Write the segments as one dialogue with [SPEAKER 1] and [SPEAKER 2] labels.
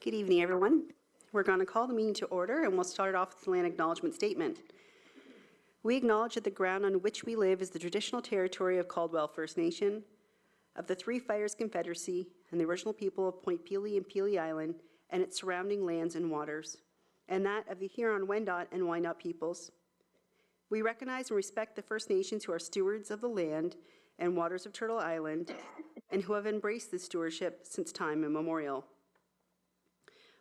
[SPEAKER 1] Good evening, everyone. We're going to call the meeting to order, and we'll start off with the land acknowledgement statement. We acknowledge that the ground on which we live is the traditional territory of Caldwell First Nation, of the Three Fires Confederacy, and the original people of Point Pelee and Pelee Island and its surrounding lands and waters, and that of the Huron-Wendat and Wyandot peoples. We recognize and respect the First Nations who are stewards of the land and waters of Turtle Island and who have embraced this stewardship since time immemorial.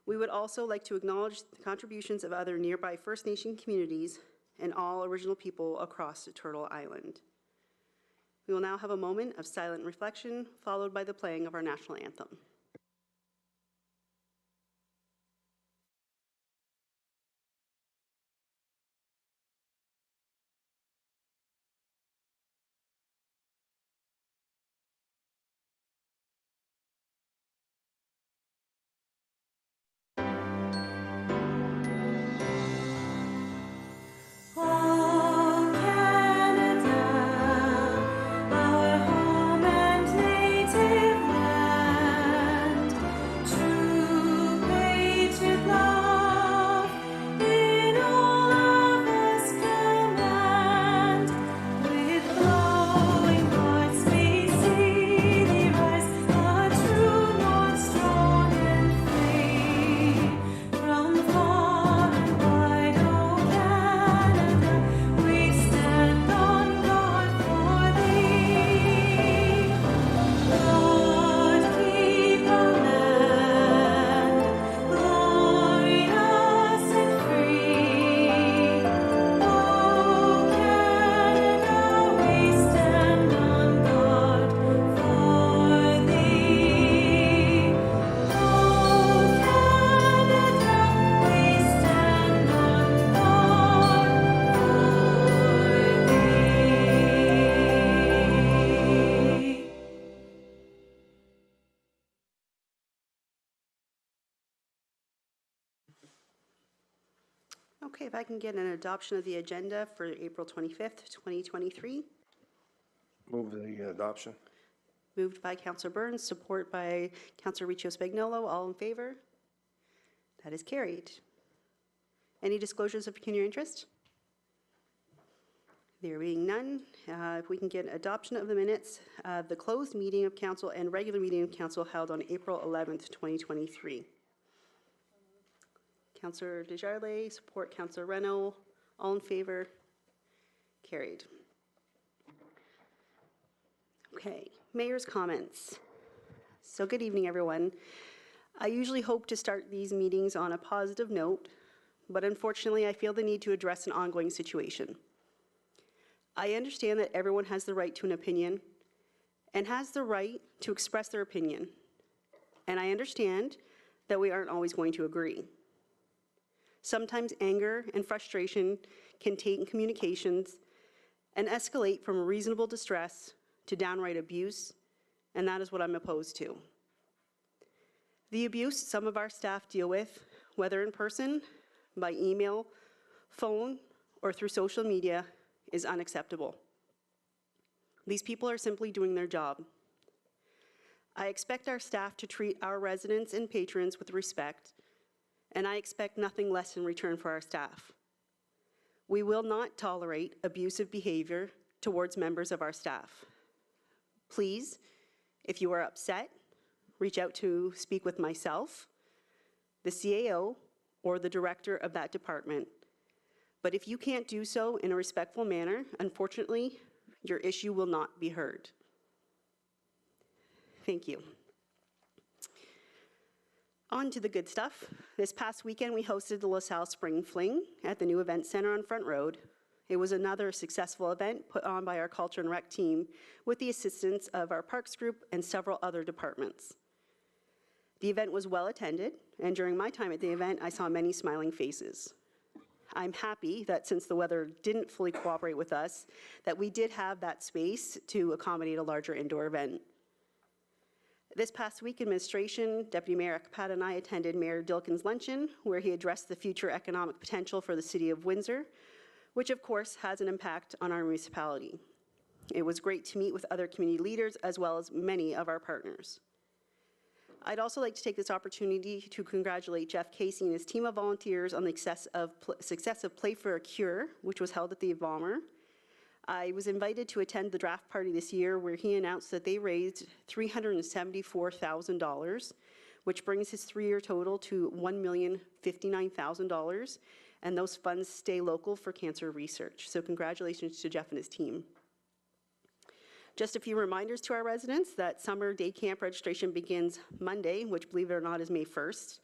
[SPEAKER 1] We would also like to acknowledge the contributions of other nearby First Nation communities and all original people across Turtle Island. We will now have a moment of silent reflection, followed by the playing of our national anthem. Okay, if I can get an adoption of the agenda for April 25th, 2023.
[SPEAKER 2] Move the adoption.
[SPEAKER 1] Moved by Councillor Burns, support by Councillor Riccio Spagnolo. All in favor? That is carried. Any disclosures of pecuniary interest? There being none, if we can get adoption of the minutes of the closed meeting of council and regular meeting of council held on April 11th, 2023. Councillor Desjardins, support Councillor Renault. All in favor? Carried. Okay, mayor's comments. So good evening, everyone. I usually hope to start these meetings on a positive note, but unfortunately I feel the need to address an ongoing situation. I understand that everyone has the right to an opinion and has the right to express their opinion. And I understand that we aren't always going to agree. Sometimes anger and frustration can taint communications and escalate from reasonable distress to downright abuse, and that is what I'm opposed to. The abuse some of our staff deal with, whether in person, by email, phone, or through social media, is unacceptable. These people are simply doing their job. I expect our staff to treat our residents and patrons with respect, and I expect nothing less in return for our staff. We will not tolerate abusive behavior towards members of our staff. Please, if you are upset, reach out to speak with myself, the CAO, or the director of that department. But if you can't do so in a respectful manner, unfortunately, your issue will not be heard. Thank you. On to the good stuff. This past weekend, we hosted the LaSalle Spring Fling at the new event center on Front Road. It was another successful event put on by our Culture and Rec team with the assistance of our Parks group and several other departments. The event was well attended, and during my time at the event, I saw many smiling faces. I'm happy that since the weather didn't fully cooperate with us, that we did have that space to accommodate a larger indoor event. This past week, administration, Deputy Mayor Akapat and I attended Mayor Dilkin's luncheon, where he addressed the future economic potential for the City of Windsor, which of course has an impact on our municipality. It was great to meet with other community leaders as well as many of our partners. I'd also like to take this opportunity to congratulate Jeff Casey and his team of volunteers on the success of Play for a Cure, which was held at the Evolmer. I was invited to attend the draft party this year where he announced that they raised $374,000, which brings his 3-year total to $1,059,000, and those funds stay local for cancer research. So congratulations to Jeff and his team. Just a few reminders to our residents that summer day camp registration begins Monday, which, believe it or not, is May 1st.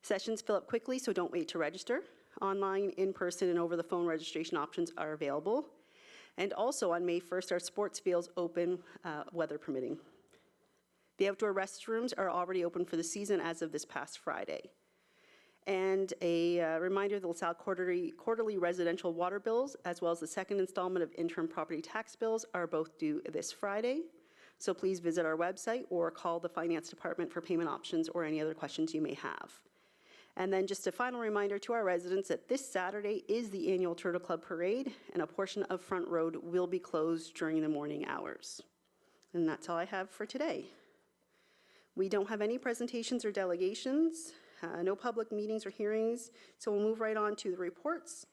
[SPEAKER 1] Sessions fill up quickly, so don't wait to register. Online, in-person, and over-the-phone registration options are available. And also on May 1st, our sports fields open, weather permitting. The outdoor restrooms are already open for the season as of this past Friday. And a reminder, the LaSalle quarterly residential water bills, as well as the second installment of interim property tax bills, are both due this Friday. So please visit our website or call the Finance Department for payment options or any other questions you may have. And then just a final reminder to our residents that this Saturday is the annual Turtle Club Parade, and a portion of Front Road will be closed during the morning hours. And that's all I have for today. We don't have any presentations or delegations, no public meetings or hearings, so we'll move right on to the reports,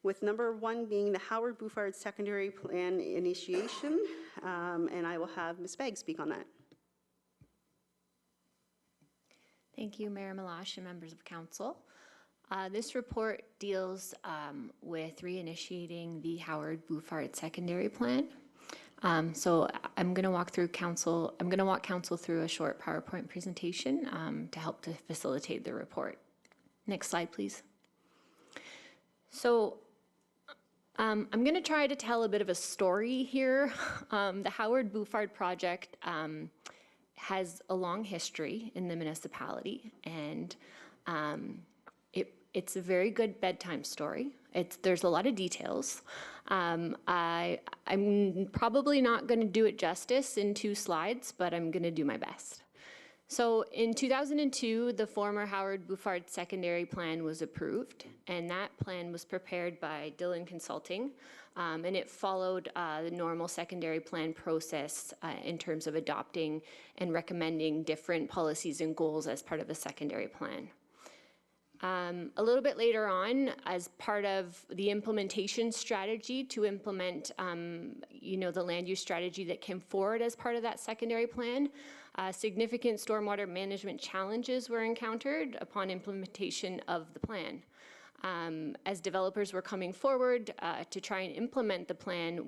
[SPEAKER 1] with number 1 being the Howard Bouffard Secondary Plan initiation, and I will have Ms. Begg speak on that.
[SPEAKER 3] Thank you, Mayor Milosh and members of council. This report deals with reinitiating the Howard Bouffard Secondary Plan. So I'm going to walk council through a short PowerPoint presentation to help to facilitate the report. Next slide, please. So I'm going to try to tell a bit of a story here. The Howard Bouffard project has a long history in the municipality, and it's a very good bedtime story. There's a lot of details. I'm probably not going to do it justice in 2 slides, but I'm going to do my best. So in 2002, the former Howard Bouffard Secondary Plan was approved, and that plan was prepared by Dillon Consulting, and it followed the normal secondary plan process in terms of adopting and recommending different policies and goals as part of a secondary plan. A little bit later on, as part of the implementation strategy to implement, the land use strategy that came forward as part of that secondary plan, significant stormwater management challenges were encountered upon implementation of the plan. As developers were coming forward to try and implement the plan,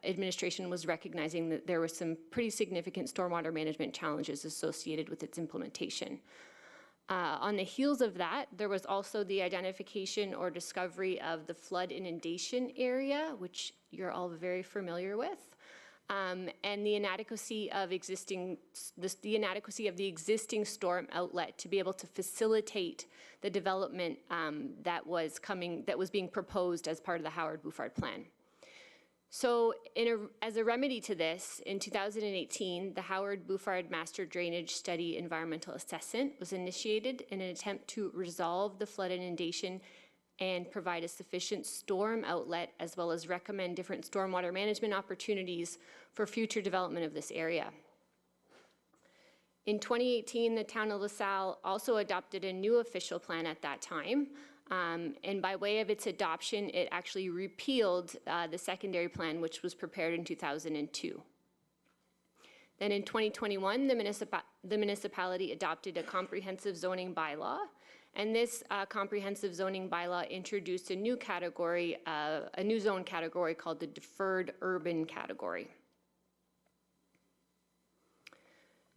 [SPEAKER 3] administration was recognizing that there were some pretty significant stormwater management challenges associated with its implementation. On the heels of that, there was also the identification or discovery of the flood inundation area, which you're all very familiar with, and the inadequacy of the existing storm outlet to be able to facilitate the development that was being proposed as part of the Howard Bouffard plan. So as a remedy to this, in 2018, the Howard Bouffard Master Drainage Study Environmental Assessment was initiated in an attempt to resolve the flood inundation and provide a sufficient storm outlet, as well as recommend different stormwater management opportunities for future development of this area. In 2018, the town of LaSalle also adopted a new official plan at that time. And by way of its adoption, it actually repealed the secondary plan, which was prepared in 2002. Then in 2021, the municipality adopted a comprehensive zoning bylaw, and this comprehensive zoning bylaw introduced a new category, a new zone category called the deferred urban category.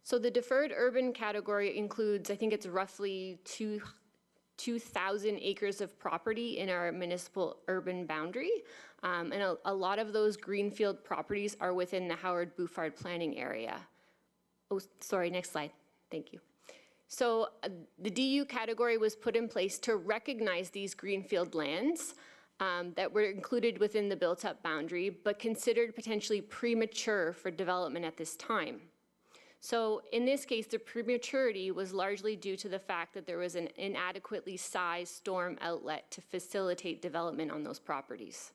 [SPEAKER 3] So the deferred urban category includes, I think it's roughly 2,000 acres of property in our municipal urban boundary. And a lot of those greenfield properties are within the Howard Bouffard planning area. Oh, sorry, next slide. Thank you. So the DU category was put in place to recognize these greenfield lands that were included within the built-up boundary, but considered potentially premature for development at this time. So in this case, the prematurity was largely due to the fact that there was an inadequately sized storm outlet to facilitate development on those properties.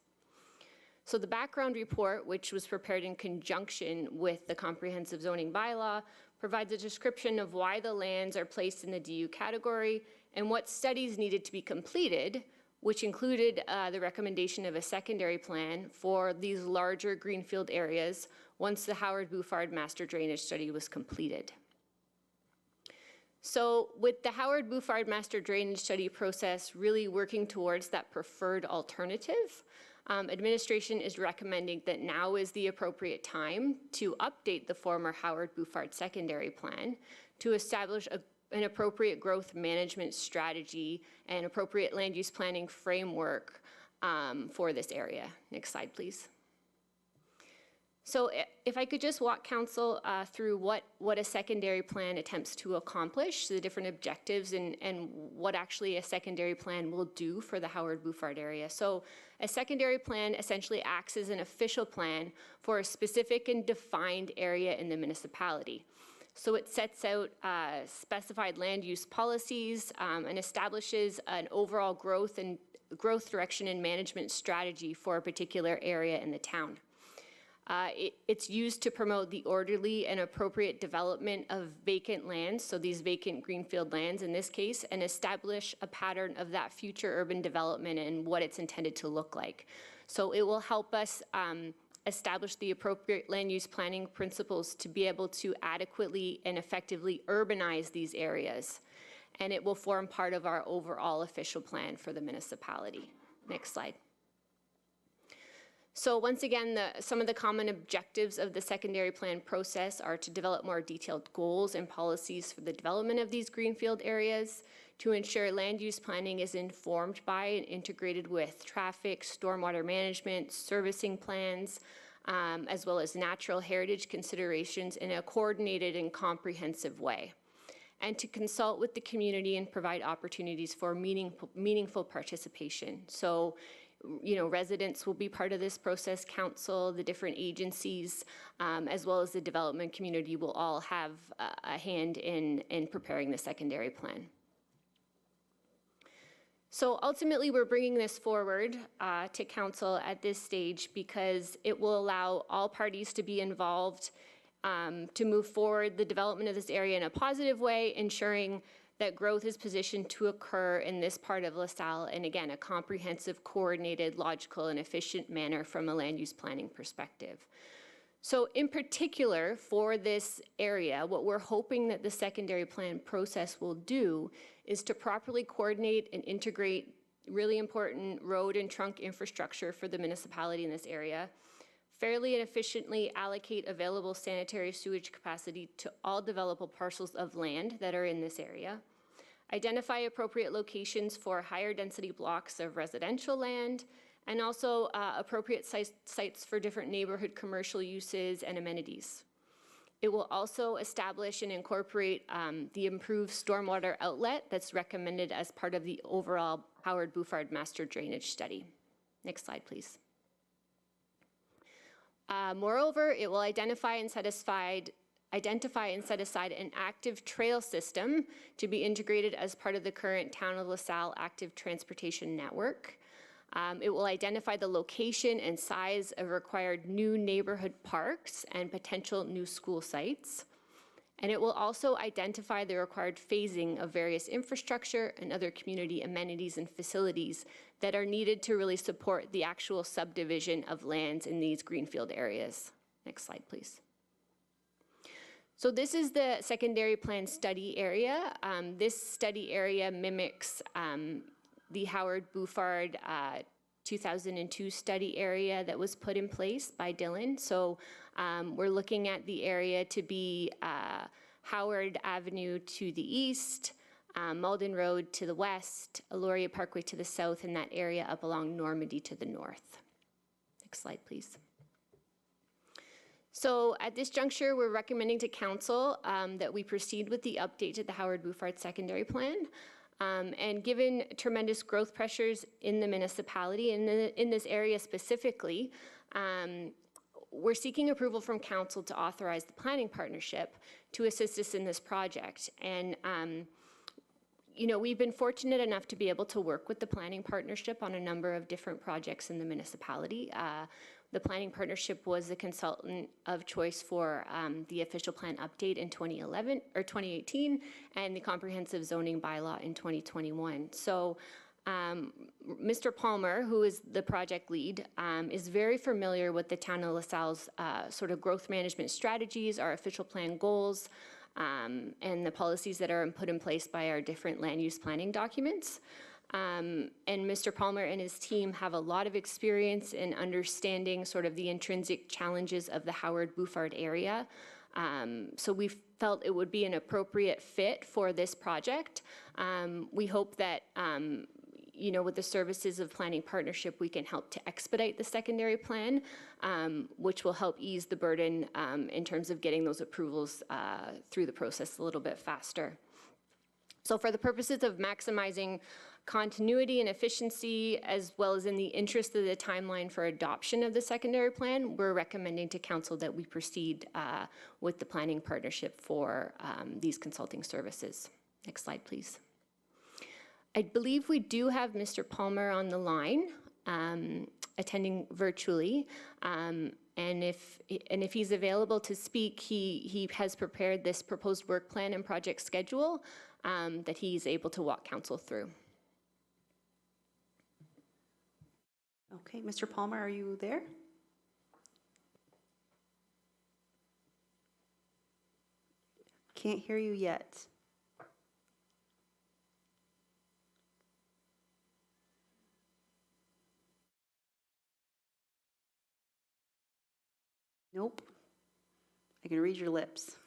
[SPEAKER 3] So the background report, which was prepared in conjunction with the comprehensive zoning bylaw, provides a description of why the lands are placed in the DU category and what studies needed to be completed, which included the recommendation of a secondary plan for these larger greenfield areas once the Howard Bouffard Master Drainage Study was completed. So with the Howard Bouffard Master Drainage Study process really working towards that preferred alternative, administration is recommending that now is the appropriate time to update the former Howard Bouffard secondary plan to establish an appropriate growth management strategy and appropriate land use planning framework for this area. Next slide, please. So if I could just walk council through what a secondary plan attempts to accomplish, the different objectives and what actually a secondary plan will do for the Howard Bouffard area. So a secondary plan essentially acts as an official plan for a specific and defined area in the municipality. So it sets out specified land use policies and establishes an overall growth direction and management strategy for a particular area in the town. It's used to promote the orderly and appropriate development of vacant lands, so these vacant greenfield lands in this case, and establish a pattern of that future urban development and what it's intended to look like. So it will help us establish the appropriate land use planning principles to be able to adequately and effectively urbanize these areas. And it will form part of our overall official plan for the municipality. Next slide. So once again, some of the common objectives of the secondary plan process are to develop more detailed goals and policies for the development of these greenfield areas, to ensure land use planning is informed by and integrated with traffic, stormwater management, servicing plans, as well as natural heritage considerations in a coordinated and comprehensive way, and to consult with the community and provide opportunities for meaningful participation. So, you know, residents will be part of this process, council, the different agencies, as well as the development community will all have a hand in preparing the secondary plan. So ultimately, we're bringing this forward to council at this stage because it will allow all parties to be involved to move forward the development of this area in a positive way, ensuring that growth is positioned to occur in this part of LaSalle, and again, a comprehensive, coordinated, logical, and efficient manner from a land use planning perspective. So in particular, for this area, what we're hoping that the secondary plan process will do is to properly coordinate and integrate really important road and trunk infrastructure for the municipality in this area, fairly and efficiently allocate available sanitary sewage capacity to all developable parcels of land that are in this area, identify appropriate locations for higher density blocks of residential land, and also appropriate sites for different neighborhood commercial uses and amenities. It will also establish and incorporate the improved stormwater outlet that's recommended as part of the overall Howard Bouffard Master Drainage Study. Next slide, please. Moreover, it will identify and set aside an active trail system to be integrated as part of the current Town of LaSalle active transportation network. It will identify the location and size of required new neighborhood parks and potential new school sites. And it will also identify the required phasing of various infrastructure and other community amenities and facilities that are needed to really support the actual subdivision of lands in these greenfield areas. Next slide, please. So this is the secondary plan study area. This study area mimics the Howard Bouffard 2002 study area that was put in place by Dylan. So we're looking at the area to be Howard Avenue to the east, Malden Road to the west, Aloria Parkway to the south, and that area up along Normandy to the north. Next slide, please. So at this juncture, we're recommending to council that we proceed with the update to the Howard Bouffard secondary plan. And given tremendous growth pressures in the municipality and in this area specifically, we're seeking approval from council to authorize the planning partnership to assist us in this project. And you know, we've been fortunate enough to be able to work with the planning partnership on a number of different projects in the municipality. The planning partnership was the consultant of choice for the official plan update in 2011 or 2018 and the comprehensive zoning bylaw in 2021. So Mr. Palmer, who is the project lead, is very familiar with the town of LaSalle's sort of growth management strategies, our official plan goals, and the policies that are put in place by our different land use planning documents. And Mr. Palmer and his team have a lot of experience in understanding sort of the intrinsic challenges of the Howard Bouffard area. So we felt it would be an appropriate fit for this project. We hope that, you know, with the services of planning partnership, we can help to expedite the secondary plan, which will help ease the burden in terms of getting those approvals through the process a little bit faster. So for the purposes of maximizing continuity and efficiency, as well as in the interest of the timeline for adoption of the secondary plan, we're recommending to council that we proceed with the planning partnership for these consulting services. Next slide, please. I believe we do have Mr. Palmer on the line, attending virtually. And if he's available to speak, he has prepared this proposed work plan and project schedule that he's able to walk council through.
[SPEAKER 1] Okay, Mr. Palmer, are you there? Can't hear you yet. Nope. I can read your lips.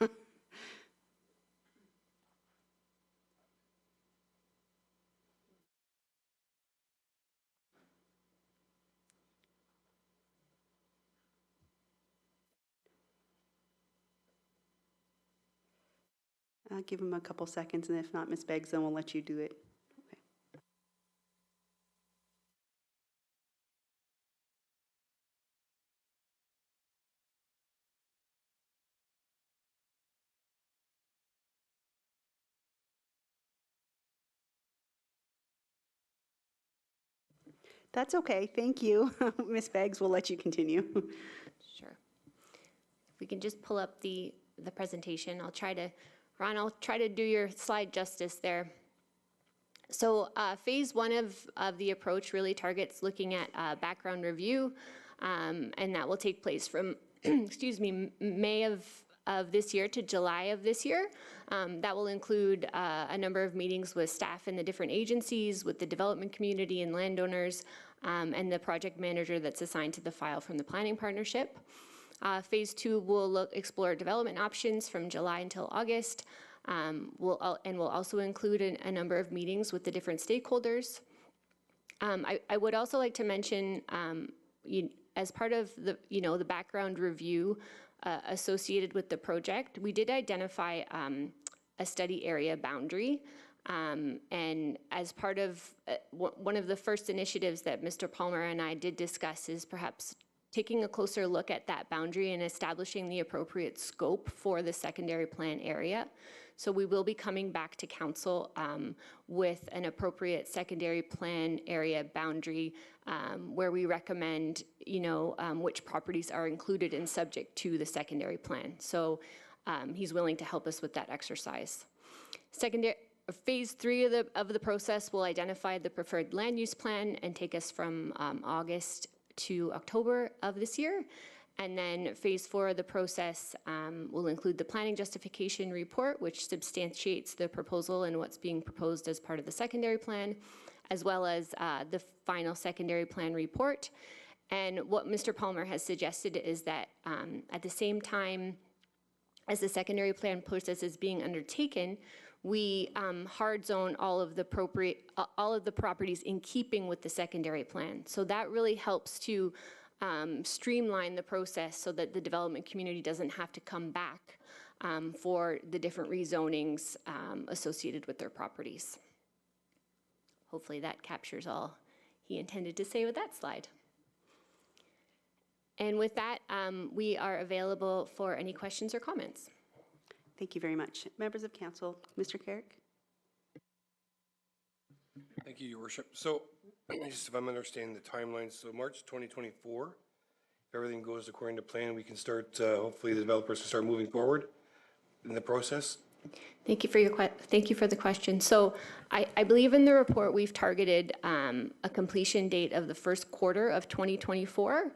[SPEAKER 1] I'll give him a couple seconds, and if not, Ms. Beggs, then we'll let you do it. Okay. That's okay, thank you. Ms. Beggs, we'll let you continue.
[SPEAKER 3] Sure. If we can just pull up the presentation, I'll try to do your slide justice there. So phase one of the approach really targets looking at background review, and that will take place from, excuse me, May of this year to July of this year. That will include a number of meetings with staff in the different agencies, with the development community and landowners, and the project manager that's assigned to the file from the planning partnership. Phase two will explore development options from July until August. We'll also include a number of meetings with the different stakeholders. I would also like to mention, as part of the background review associated with the project, we did identify a study area boundary. And as part of one of the first initiatives that Mr. Palmer and I did discuss is perhaps taking a closer look at that boundary and establishing the appropriate scope for the secondary plan area. So we will be coming back to council with an appropriate secondary plan area boundary where we recommend, which properties are included and subject to the secondary plan. So he's willing to help us with that exercise. Phase three of the process will identify the preferred land use plan and take us from August to October of this year. And then phase four of the process will include the planning justification report, which substantiates the proposal and what's being proposed as part of the secondary plan, as well as the final secondary plan report. And what Mr. Palmer has suggested is that at the same time as the secondary plan process is being undertaken, we hard zone all of the properties in keeping with the secondary plan. So that really helps to streamline the process so that the development community doesn't have to come back for the different rezonings associated with their properties. Hopefully that captures all he intended to say with that slide. And with that, we are available for any questions or comments.
[SPEAKER 1] Thank you very much. Members of council, Mr. Carrick?
[SPEAKER 2] Thank you, Your Worship. So, just if I'm understanding the timeline, so March 2024, if everything goes according to plan, we can start, hopefully the developers can start moving forward in the process?
[SPEAKER 3] Thank you for thank you for the question. So I believe in the report, we've targeted a completion date of the first quarter of 2024.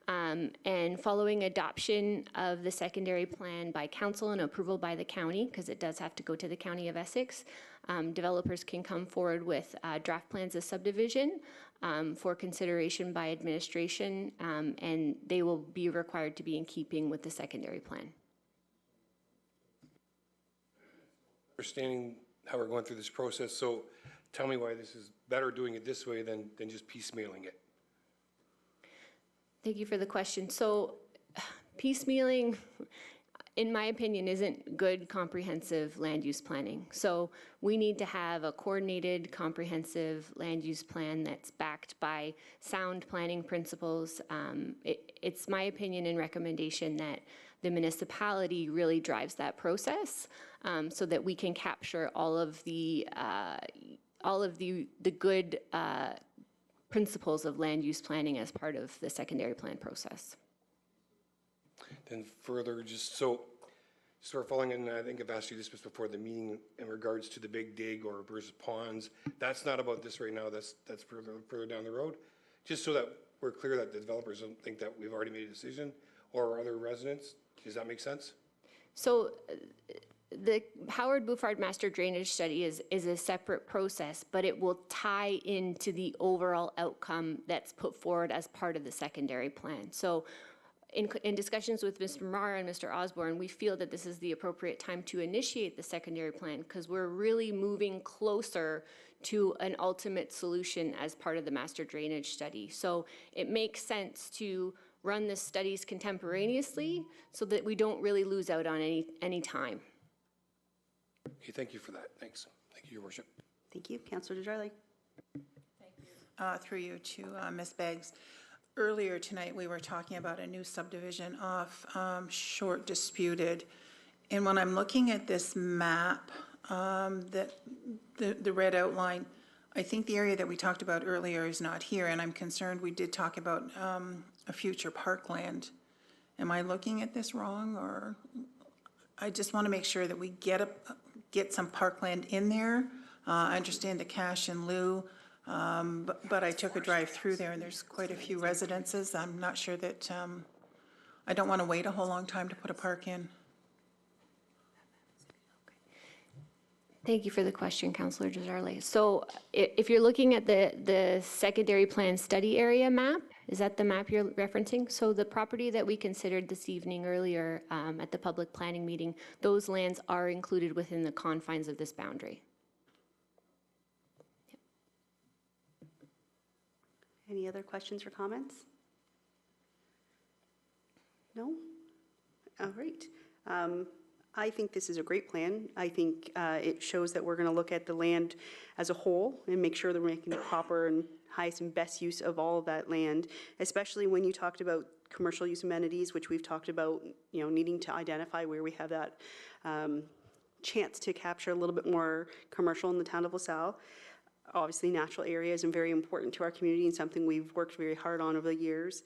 [SPEAKER 3] And following adoption of the secondary plan by council and approval by the county, because it does have to go to the County of Essex, developers can come forward with draft plans of subdivision for consideration by administration, and they will be required to be in keeping with the secondary plan.
[SPEAKER 2] Understanding how we're going through this process, so tell me why this is better doing it this way than just piecemealing it.
[SPEAKER 3] Thank you for the question. So piecemealing, in my opinion, isn't good comprehensive land use planning. So we need to have a coordinated, comprehensive land use plan that's backed by sound planning principles. It's my opinion and recommendation that the municipality really drives that process, so that we can capture all of the good principles of land use planning as part of the secondary plan process.
[SPEAKER 2] Then further, just so we're following, and I think I've asked you this before the meeting in regards to the Big Dig or versus ponds. That's not about this right now. That's further down the road. Just so that we're clear that the developers don't think that we've already made a decision, or other residents. Does that make sense?
[SPEAKER 3] So the Howard Bouffard Master Drainage Study is a separate process, but it will tie into the overall outcome that's put forward as part of the secondary plan. So in discussions with Mr. Marr and Mr. Osborne, we feel that this is the appropriate time to initiate the secondary plan because we're really moving closer to an ultimate solution as part of the master drainage study. So it makes sense to run the studies contemporaneously so that we don't really lose out on any time.
[SPEAKER 2] Okay, thank you for that. Thanks. Thank you, Your Worship.
[SPEAKER 1] Thank you. Councillor Desjardins.
[SPEAKER 4] Through you to Ms. Beggs. Earlier tonight, we were talking about a new subdivision off Short Disputed. And when I'm looking at this map, that the red outline, I think the area that we talked about earlier is not here, and I'm concerned we did talk about a future parkland. Am I looking at this wrong, or I just want to make sure that we get some parkland in there. I understand the cash in lieu, but I took a drive through there and there's quite a few residences. I'm not sure that, I don't want to wait a whole long time to put a park in.
[SPEAKER 3] Thank you for the question, Councillor Desjardins. So if you're looking at the secondary plan study area map, is that the map you're referencing? So the property that we considered this evening earlier at the public planning meeting, those lands are included within the confines of this boundary. Yep.
[SPEAKER 1] Any other questions or comments? No? All right. I think this is a great plan. I think it shows that we're going to look at the land as a whole and make sure that we're making the proper and highest and best use of all of that land, especially when you talked about commercial use amenities, which we've talked about, needing to identify where we have that chance to capture a little bit more commercial in the town of LaSalle. Obviously, natural areas are very important to our community and something we've worked very hard on over the years.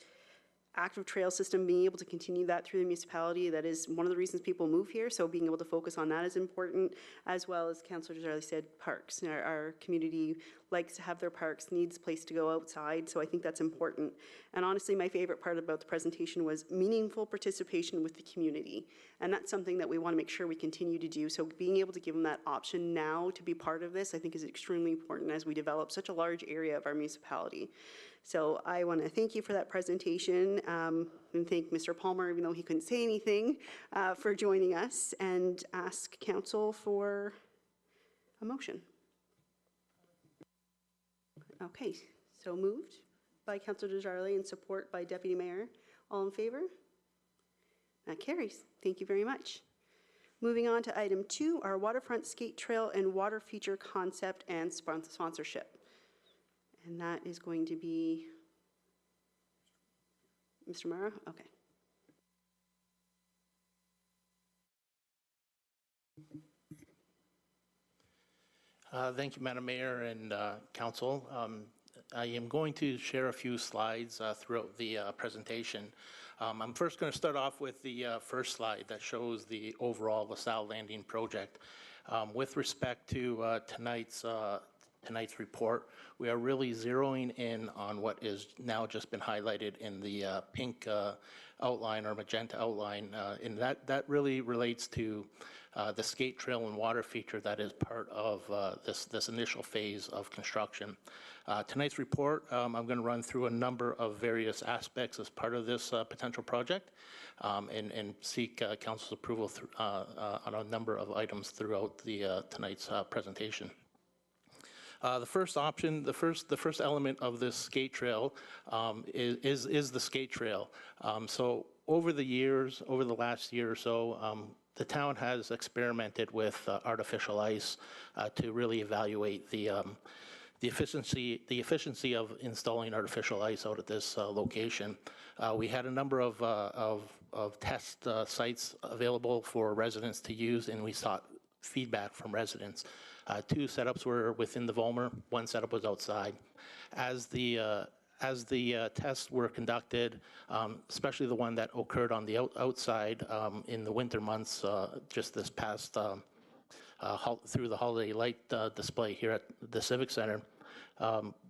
[SPEAKER 1] Active trail system, being able to continue that through the municipality, that is one of the reasons people move here, so being able to focus on that is important, as well as Councillor Desjardins said, parks. Our community likes to have their parks, needs a place to go outside, so I think that's important. And honestly, my favorite part about the presentation was meaningful participation with the community, and that's something that we want to make sure we continue to do, so being able to give them that option now to be part of this, I think is extremely important as we develop such a large area of our municipality. So I want to thank you for that presentation and thank Mr. Palmer, even though he couldn't say anything, for joining us, and ask council for a motion. Okay, so moved by Councillor Desjardins and support by Deputy Mayor. All in favor? That carries. Thank you very much. Moving on to item 2, our waterfront skate trail and water feature concept and sponsorship. And that is going to be Mr. Mara? Okay.
[SPEAKER 5] Thank you, Madam Mayor and Council. I am going to share a few slides throughout the presentation. I'm first going to start off with the first slide that shows the overall LaSalle Landing project. With respect to tonight's report, we are really zeroing in on what is now just been highlighted in the pink outline or magenta outline, and that really relates to the skate trail and water feature that is part of this initial phase of construction. Tonight's report, I'm going to run through a number of various aspects as part of this potential project and seek council's approval on a number of items throughout the tonight's presentation. The first option, the first element of this skate trail is the skate trail. So over the last year or so, the town has experimented with artificial ice to really evaluate the efficiency of installing artificial ice out at this location. We had a number of test sites available for residents to use, and we sought feedback from residents. 2 setups were within the Volmer, 1 setup was outside. As the tests were conducted, especially the one that occurred on the outside in the winter months, just this past through the holiday light display here at the Civic Center,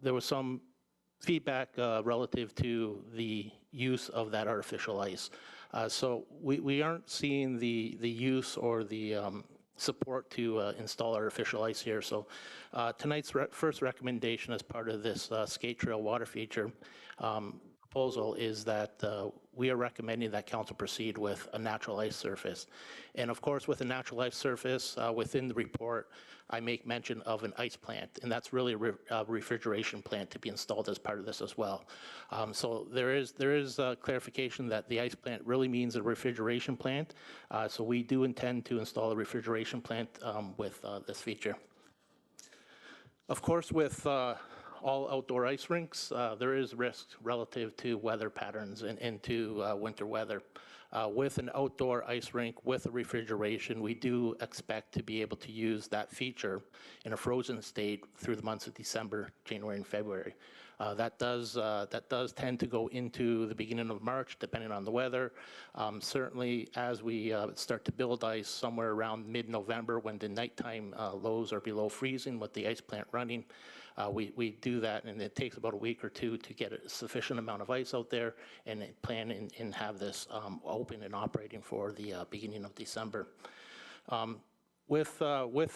[SPEAKER 5] there was some feedback relative to the use of that artificial ice. So we aren't seeing the use or the support to install artificial ice here. So tonight's first recommendation as part of this skate trail water feature proposal is that we are recommending that council proceed with a natural ice surface. And of course, with a natural ice surface, within the report, I make mention of an ice plant, and that's really a refrigeration plant to be installed as part of this as well. So there is clarification that the ice plant really means a refrigeration plant. So we do intend to install a refrigeration plant with this feature. Of course, with all outdoor ice rinks, there is risk relative to weather patterns and into winter weather. With an outdoor ice rink with a refrigeration, we do expect to be able to use that feature in a frozen state through the months of December, January, and February. That does tend to go into the beginning of March, depending on the weather. Certainly, as we start to build ice somewhere around mid-November, when the nighttime lows are below freezing with the ice plant running, we do that, and it takes about a week or 2 to get a sufficient amount of ice out there and plan and have this open and operating for the beginning of December. With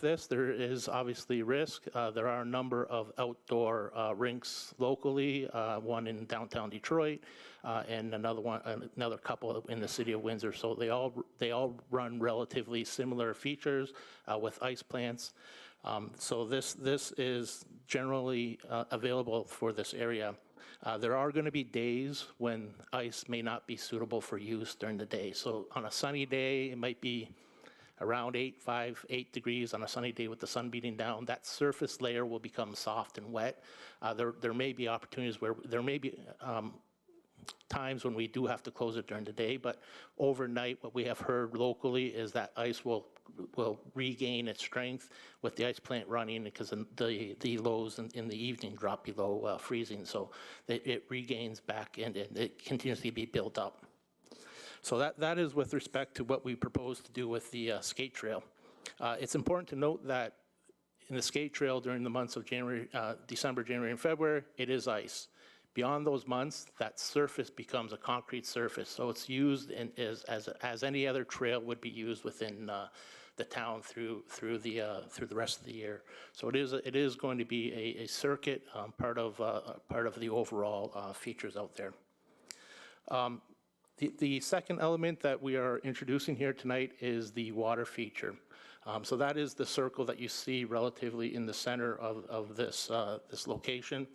[SPEAKER 5] this, there is obviously risk. There are a number of outdoor rinks locally, one in downtown Detroit, and another couple in the city of Windsor. So they all run relatively similar features with ice plants. So this is generally available for this area. There are going to be days when ice may not be suitable for use during the day. So on a sunny day, it might be around 8 degrees on a sunny day with the sun beating down. That surface layer will become soft and wet. There may be opportunities where there may be times when we do have to close it during the day, but overnight what we have heard locally is that ice will regain its strength with the ice plant running, because the lows in the evening drop below freezing, so it regains back and it continues to be built up. So that is with respect to what we propose to do with the skate trail. It's important to note that in the skate trail during the months of December, January, and February, it is ice. Beyond those months, that surface becomes a concrete surface, so it's used as any other trail would be used within the town through the rest of the year. So it is going to be a circuit, part of the overall features out there. The second element that we are introducing here tonight is the water feature. So that is the circle that you see relatively in the center of this location.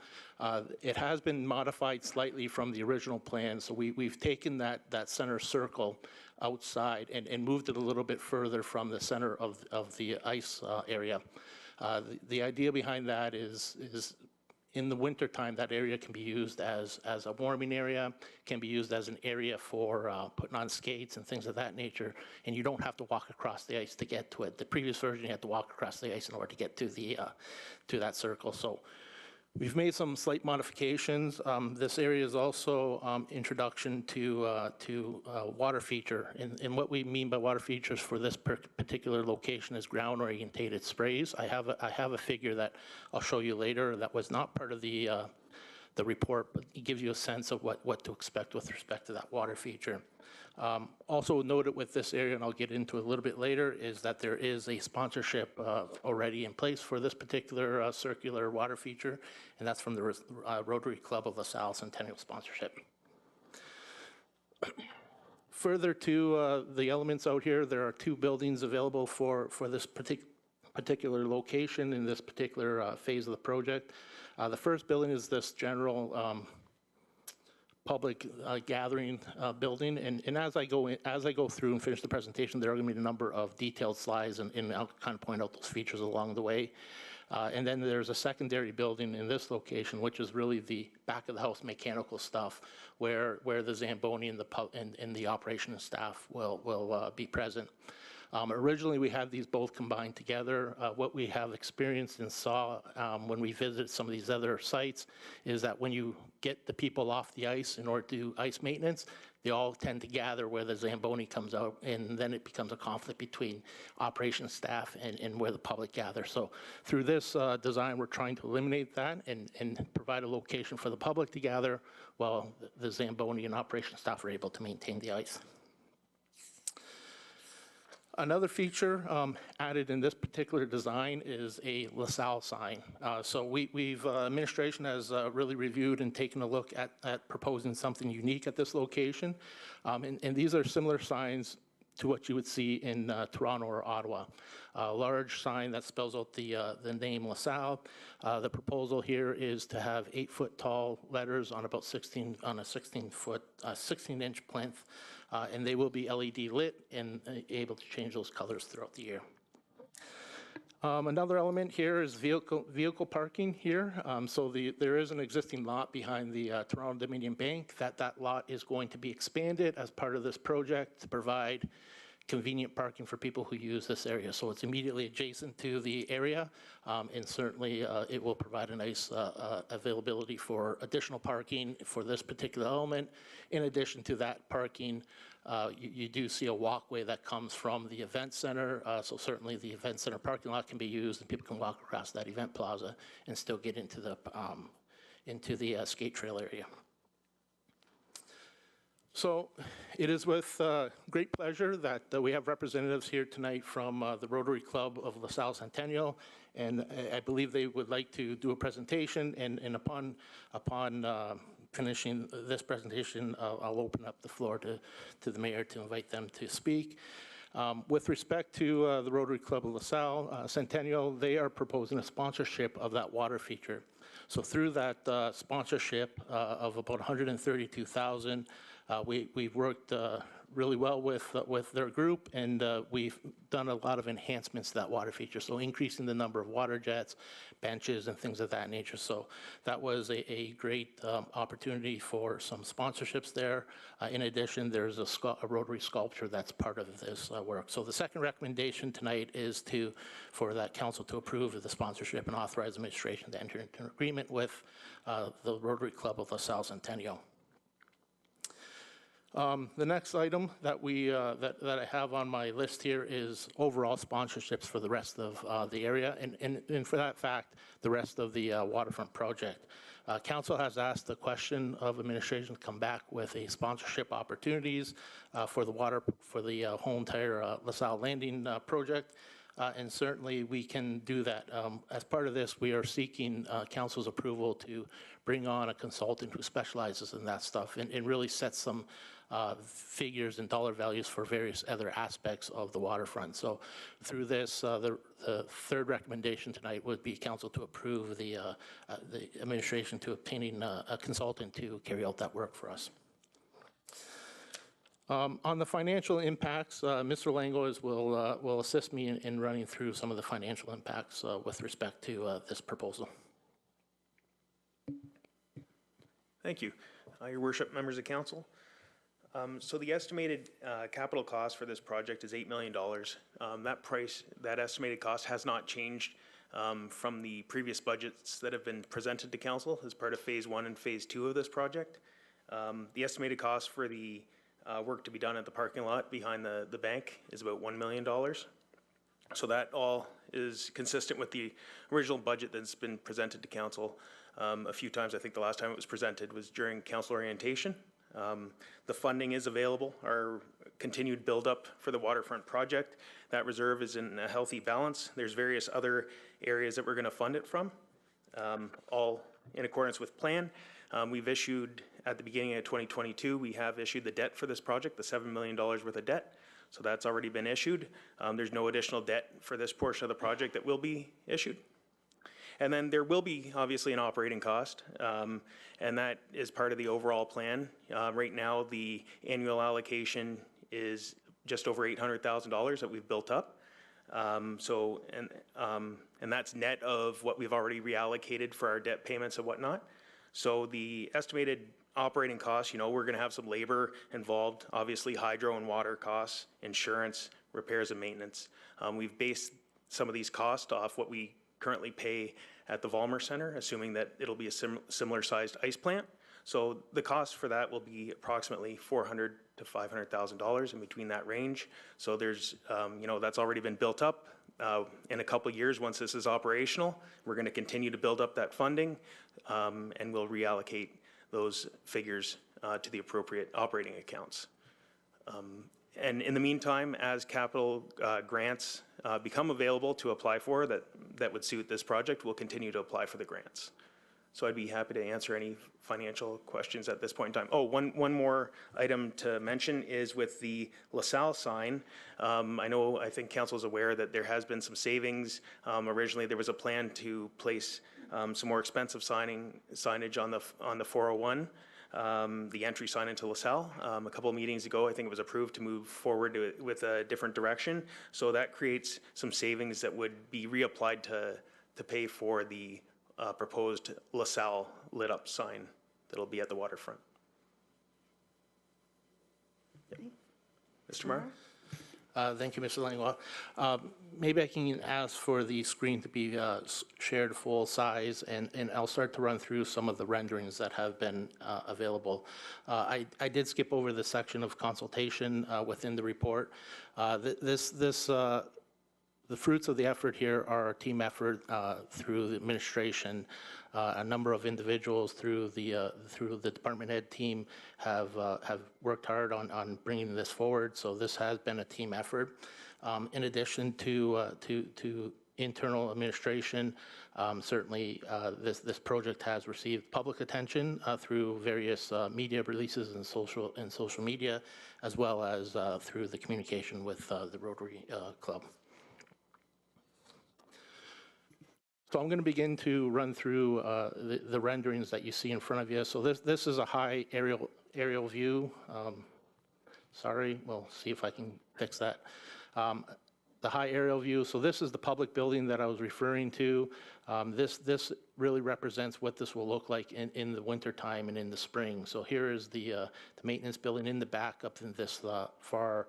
[SPEAKER 5] It has been modified slightly from the original plan, so we've taken that center circle outside and moved it a little bit further from the center of the ice area. The idea behind that is in the wintertime, that area can be used as a warming area, can be used as an area for putting on skates and things of that nature, and you don't have to walk across the ice to get to it. The previous version, you had to walk across the ice in order to get to the to that circle. So we've made some slight modifications. This area is also introduction to water feature. And what we mean by water features for this particular location is ground orientated sprays. I have a figure that I'll show you later that was not part of the report, but it gives you a sense of what to expect with respect to that water feature. Also noted with this area, and I'll get into it a little bit later, is that there is a sponsorship already in place for this particular circular water feature, and that's from the Rotary Club of LaSalle Centennial sponsorship. Further to the elements out here, there are 2 buildings available for this particular location in this particular phase of the project. The first building is this general public gathering building, and as I go through and finish the presentation, there are going to be a number of detailed slides, and I'll kind of point out those features along the way. And then there's a secondary building in this location, which is really the back of the house mechanical stuff, where the Zamboni and the operations staff will be present. Originally, we had these both combined together. What we have experienced and saw when we visited some of these other sites is that when you get the people off the ice in order to do ice maintenance, they all tend to gather where the Zamboni comes out, and then it becomes a conflict between operations staff and where the public gathers. So through this design, we're trying to eliminate that and provide a location for the public to gather while the Zamboni and operations staff are able to maintain the ice. Another feature added in this particular design is a LaSalle sign. So administration has really reviewed and taken a look at proposing something unique at this location. And these are similar signs to what you would see in Toronto or Ottawa. A large sign that spells out the name LaSalle. The proposal here is to have 8-foot tall letters on about 16-inch plinth, and they will be LED lit and able to change those colors throughout the year. Another element here is vehicle parking here. So there is an existing lot behind the Toronto Dominion Bank. That lot is going to be expanded as part of this project to provide convenient parking for people who use this area. So it's immediately adjacent to the area, and certainly it will provide a nice availability for additional parking for this particular element. In addition to that parking, you do see a walkway that comes from the event center, so certainly the event center parking lot can be used and people can walk across that event plaza and still get into the skate trail area. So it is with great pleasure that we have representatives here tonight from the Rotary Club of LaSalle Centennial, and I believe they would like to do a presentation, and upon finishing this presentation, I'll open up the floor to the mayor to invite them to speak. With respect to the Rotary Club of LaSalle Centennial, they are proposing a sponsorship of that water feature. So through that sponsorship of about $132,000, we've worked really well with their group, and we've done a lot of enhancements to that water feature. So increasing the number of water jets, benches, and things of that nature. So that was a great opportunity for some sponsorships there. In addition, there's a Rotary sculpture that's part of this work. So the second recommendation tonight is for that council to approve of the sponsorship and authorize administration to enter into an agreement with the Rotary Club of LaSalle Centennial. The next item that that I have on my list here is overall sponsorships for the rest of the area, and for that fact, the rest of the waterfront project. Council has asked the question of administration to come back with a sponsorship opportunities for the whole entire LaSalle Landing project. And certainly we can do that. As part of this, we are seeking council's approval to bring on a consultant who specializes in that stuff and really sets some figures and dollar values for various other aspects of the waterfront. So through this, the third recommendation tonight would be council to approve the administration to obtaining a consultant to carry out that work for us. On the financial impacts, Mr. Langlois will assist me in running through some of the financial impacts with respect to this proposal.
[SPEAKER 6] Thank you. Your worship, members of council. So the estimated capital cost for this project is $8 million. That estimated cost has not changed from the previous budgets that have been presented to council as part of phase 1 and phase 2 of this project. The estimated cost for the work to be done at the parking lot behind the bank is about $1 million. So that all is consistent with the original budget that's been presented to council a few times. I think the last time it was presented was during council orientation. The funding is available. Our continued build-up for the waterfront project, that reserve is in a healthy balance. There's various other areas that we're going to fund it from, all in accordance with plan. We've issued, at the beginning of 2022, we have issued the debt for this project, the $7 million worth of debt. So that's already been issued. There's no additional debt for this portion of the project that will be issued. And then there will be obviously an operating cost, and that is part of the overall plan. Right now, the annual allocation is just over $800,000 that we've built up. And that's net of what we've already reallocated for our debt payments and whatnot. So the estimated operating costs, you know, we're going to have some labor involved, obviously hydro and water costs, insurance, repairs and maintenance. We've based some of these costs off what we currently pay at the Vollmer Center, assuming that it'll be a similar sized ice plant. So the cost for that will be approximately $400,000 to $500,000, in between that range. So there's, you know, that's already been built up. In a couple of years, once this is operational, we're going to continue to build up that funding, and we'll reallocate those figures to the appropriate operating accounts. And in the meantime, as capital grants become available to apply for that would suit this project, we'll continue to apply for the grants. So I'd be happy to answer any financial questions at this point in time. Oh, one more item to mention is with the LaSalle sign. I think council is aware that there has been some savings. Originally, there was a plan to place some more expensive signage on the 401. The entry sign into LaSalle. A couple of meetings ago, I think it was approved to move forward with a different direction. So that creates some savings that would be reapplied to pay for the proposed LaSalle lit up sign that'll be at the waterfront. Yep. Mr. Marr?
[SPEAKER 5] Thank you, Mr. Langlois. Maybe I can ask for the screen to be shared full size, and I'll start to run through some of the renderings that have been available. I did skip over the section of consultation within the report. The fruits of the effort here are a team effort through the administration. A number of individuals through the department head team have worked hard on bringing this forward. So this has been a team effort. In addition to internal administration, certainly this project has received public attention through various media releases and social media, as well as through the communication with the Rotary Club. So I'm going to begin to run through the renderings that you see in front of you. So this is a high aerial view. Sorry, we'll see if I can fix that. The high aerial view. So this is the public building that I was referring to. This really represents what this will look like in the winter time and in the spring. So here is the maintenance building in the back up in this far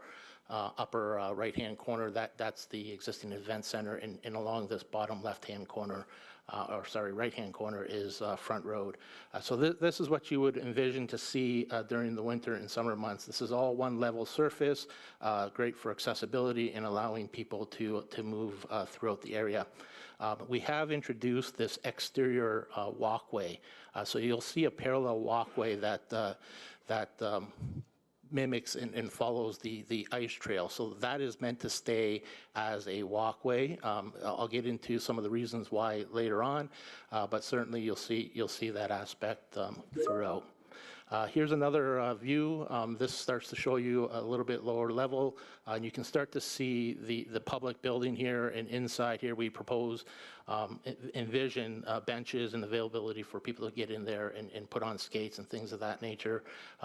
[SPEAKER 5] upper right-hand corner. That's the existing event center, and along this bottom left-hand corner, right-hand corner is Front Road. So this is what you would envision to see during the winter and summer months. This is all one level surface, great for accessibility and allowing people to move throughout the area. We have introduced this exterior walkway. So you'll see a parallel walkway that mimics and follows the ice trail. So that is meant to stay as a walkway. I'll get into some of the reasons why later on, but certainly you'll see that aspect throughout. Here's another view. This starts to show you a little bit lower level, and you can start to see the public building here, and inside here we propose, envision benches and availability for people to get in there and put on skates and things of that nature.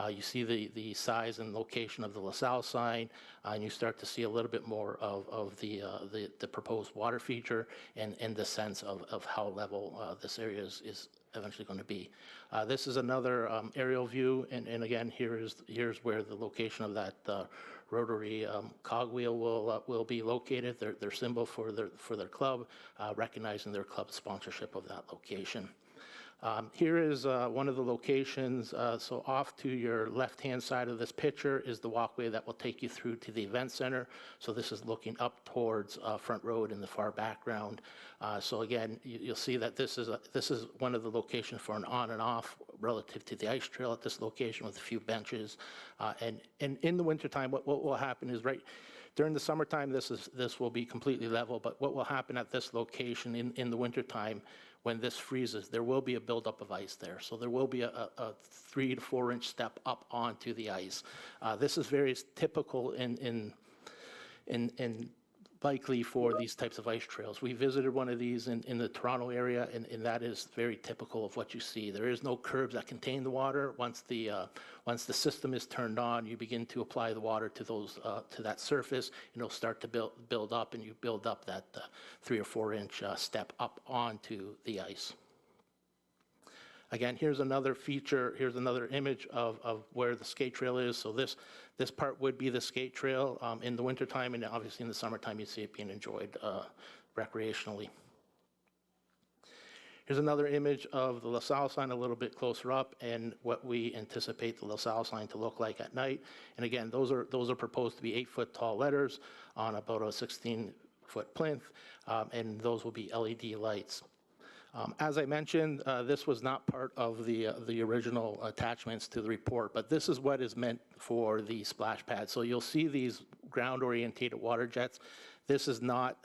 [SPEAKER 5] You see the size and location of the LaSalle sign, and you start to see a little bit more of the proposed water feature and the sense of how level this area is eventually going to be. This is another aerial view, and again, here's where the location of that rotary cogwheel will be located, their symbol for their club, recognizing their club sponsorship of that location. Here is one of the locations. So off to your left-hand side of this picture is the walkway that will take you through to the event center. So this is looking up towards Front Road in the far background. So again, you'll see that this is one of the locations for an on and off relative to the ice trail at this location with a few benches. And in the wintertime, what will happen is during the summertime, this will be completely level, but what will happen at this location in the wintertime, when this freezes, there will be a buildup of ice there. So there will be a 3 to 4 inch step up onto the ice. This is very typical in likely for these types of ice trails. We visited one of these in the Toronto area, and that is very typical of what you see. There is no curbs that contain the water. Once the system is turned on, you begin to apply the water to those to that surface, and it'll start to build up, and you build up that 3 or 4 inch step up onto the ice. Again, here's another feature, here's another image of where the skate trail is. So this part would be the skate trail in the wintertime, and obviously in the summertime you see it being enjoyed recreationally. Here's another image of the LaSalle sign a little bit closer up, and what we anticipate the LaSalle sign to look like at night. And again, those are proposed to be 8-foot tall letters on about a 16-foot plinth, and those will be LED lights. As I mentioned, this was not part of the original attachments to the report, but this is what is meant for the splash pad. So you'll see these ground-orientated water jets. This is not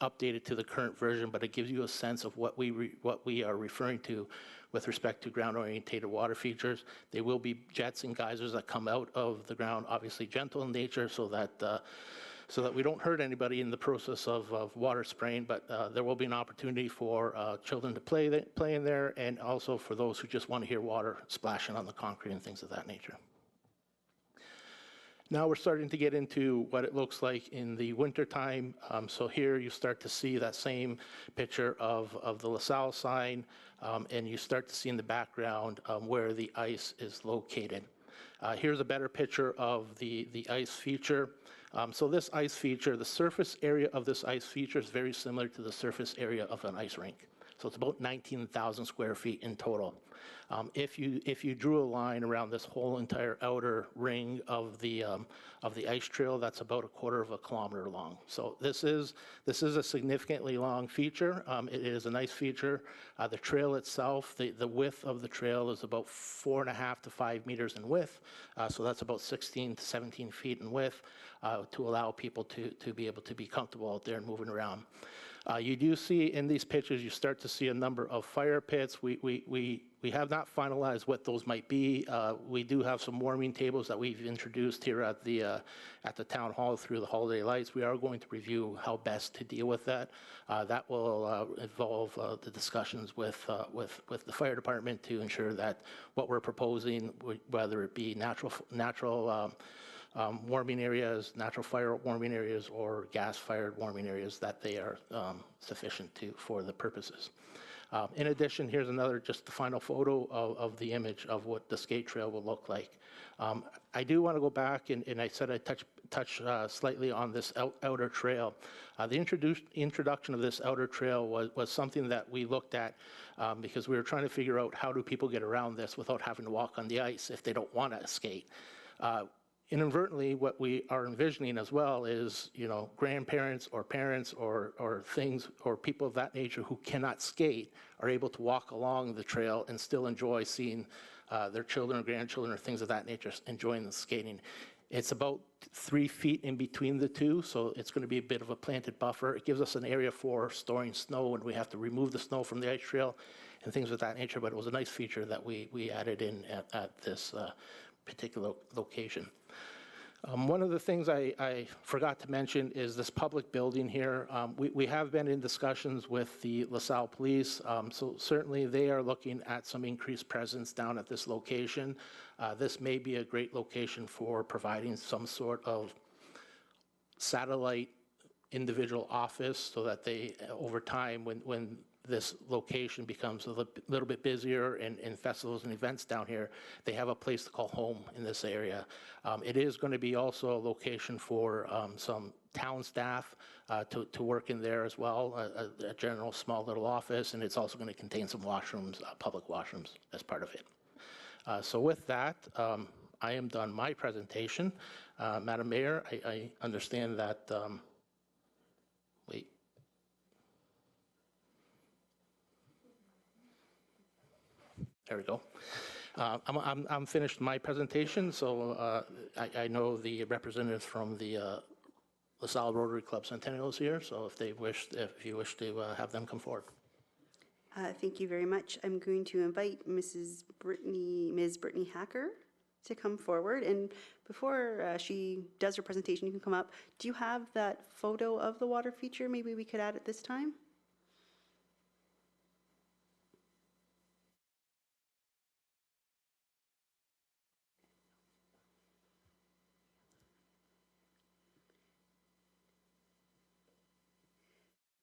[SPEAKER 5] updated to the current version, but it gives you a sense of what we are referring to with respect to ground-orientated water features. They will be jets and geysers that come out of the ground, obviously gentle in nature, so that we don't hurt anybody in the process of water spraying, but there will be an opportunity for children to play in there, and also for those who just want to hear water splashing on the concrete and things of that nature. Now we're starting to get into what it looks like in the wintertime. So here you start to see that same picture of the LaSalle sign, and you start to see in the background where the ice is located. Here's a better picture of the ice feature. So this ice feature, the surface area of this ice feature is very similar to the surface area of an ice rink. So it's about 19,000 square feet in total. If you drew a line around this whole entire outer ring of the ice trail, that's about 1/4 kilometer long. So this is a significantly long feature. It is a nice feature. The trail itself, the width of the trail is about 4.5 to 5 meters in width. So that's about 16 to 17 feet in width to allow people to be able to be comfortable out there and moving around. You do see in these pictures, you start to see a number of fire pits. We have not finalized what those might be. We do have some warming tables that we've introduced here at the town hall through the holiday lights. We are going to review how best to deal with that. That will involve the discussions with the fire department to ensure that what we're proposing, whether it be natural warming areas, natural fire warming areas, or gas-fired warming areas, that they are sufficient for the purposes. In addition, here's just the final photo of the image of what the skate trail will look like. I do want to go back, and I said I'd touch slightly on this outer trail. The introduction of this outer trail was something that we looked at because we were trying to figure out how do people get around this without having to walk on the ice if they don't want to skate. Inadvertently, what we are envisioning as well is, grandparents or parents or things or people of that nature who cannot skate are able to walk along the trail and still enjoy seeing their children or grandchildren or things of that nature enjoying the skating. It's about 3 feet in between the two, so it's going to be a bit of a planted buffer. It gives us an area for storing snow when we have to remove the snow from the ice trail and things of that nature, but it was a nice feature that we added in at this particular location. One of the things I forgot to mention is this public building here. We have been in discussions with the LaSalle Police, so certainly they are looking at some increased presence down at this location. This may be a great location for providing some sort of satellite individual office so that they, over time, when this location becomes a little bit busier in festivals and events down here, they have a place to call home in this area. It is going to be also a location for some town staff to work in there as well, a general small little office, and it's also going to contain some washrooms, public washrooms as part of it. So with that, I am done my presentation. Madam Mayor, I understand that, wait. There we go. I'm finished my presentation, so I know the representatives from the LaSalle Rotary Club Centennial is here, so if you wish to have them come forward.
[SPEAKER 1] Thank you very much. I'm going to invite Ms. Brittany Hacker to come forward. And before she does her presentation, you can come up. Do you have that photo of the water feature? Maybe we could add it this time?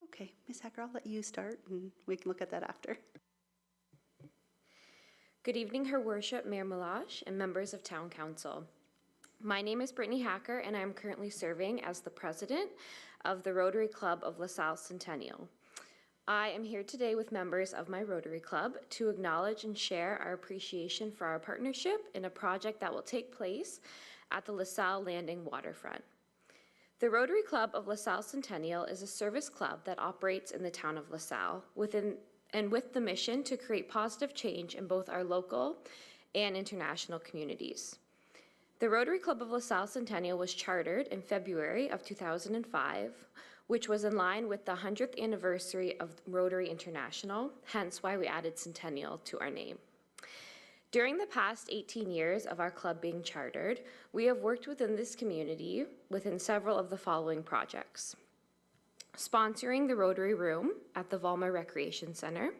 [SPEAKER 1] Okay, Ms. Hacker, I'll let you start and we can look at that after.
[SPEAKER 7] Good evening, Her Worship, Mayor Milosh, and members of Town Council. My name is Brittany Hacker, and I am currently serving as the president of the Rotary Club of LaSalle Centennial. I am here today with members of my Rotary Club to acknowledge and share our appreciation for our partnership in a project that will take place at the LaSalle Landing waterfront. The Rotary Club of LaSalle Centennial is a service club that operates in the town of LaSalle with the mission to create positive change in both our local and international communities. The Rotary Club of LaSalle Centennial was chartered in February of 2005, which was in line with the 100th anniversary of Rotary International, hence why we added Centennial to our name. During the past 18 years of our club being chartered, we have worked within this community within several of the following projects. Sponsoring the Rotary Room at the Volma Recreation Center,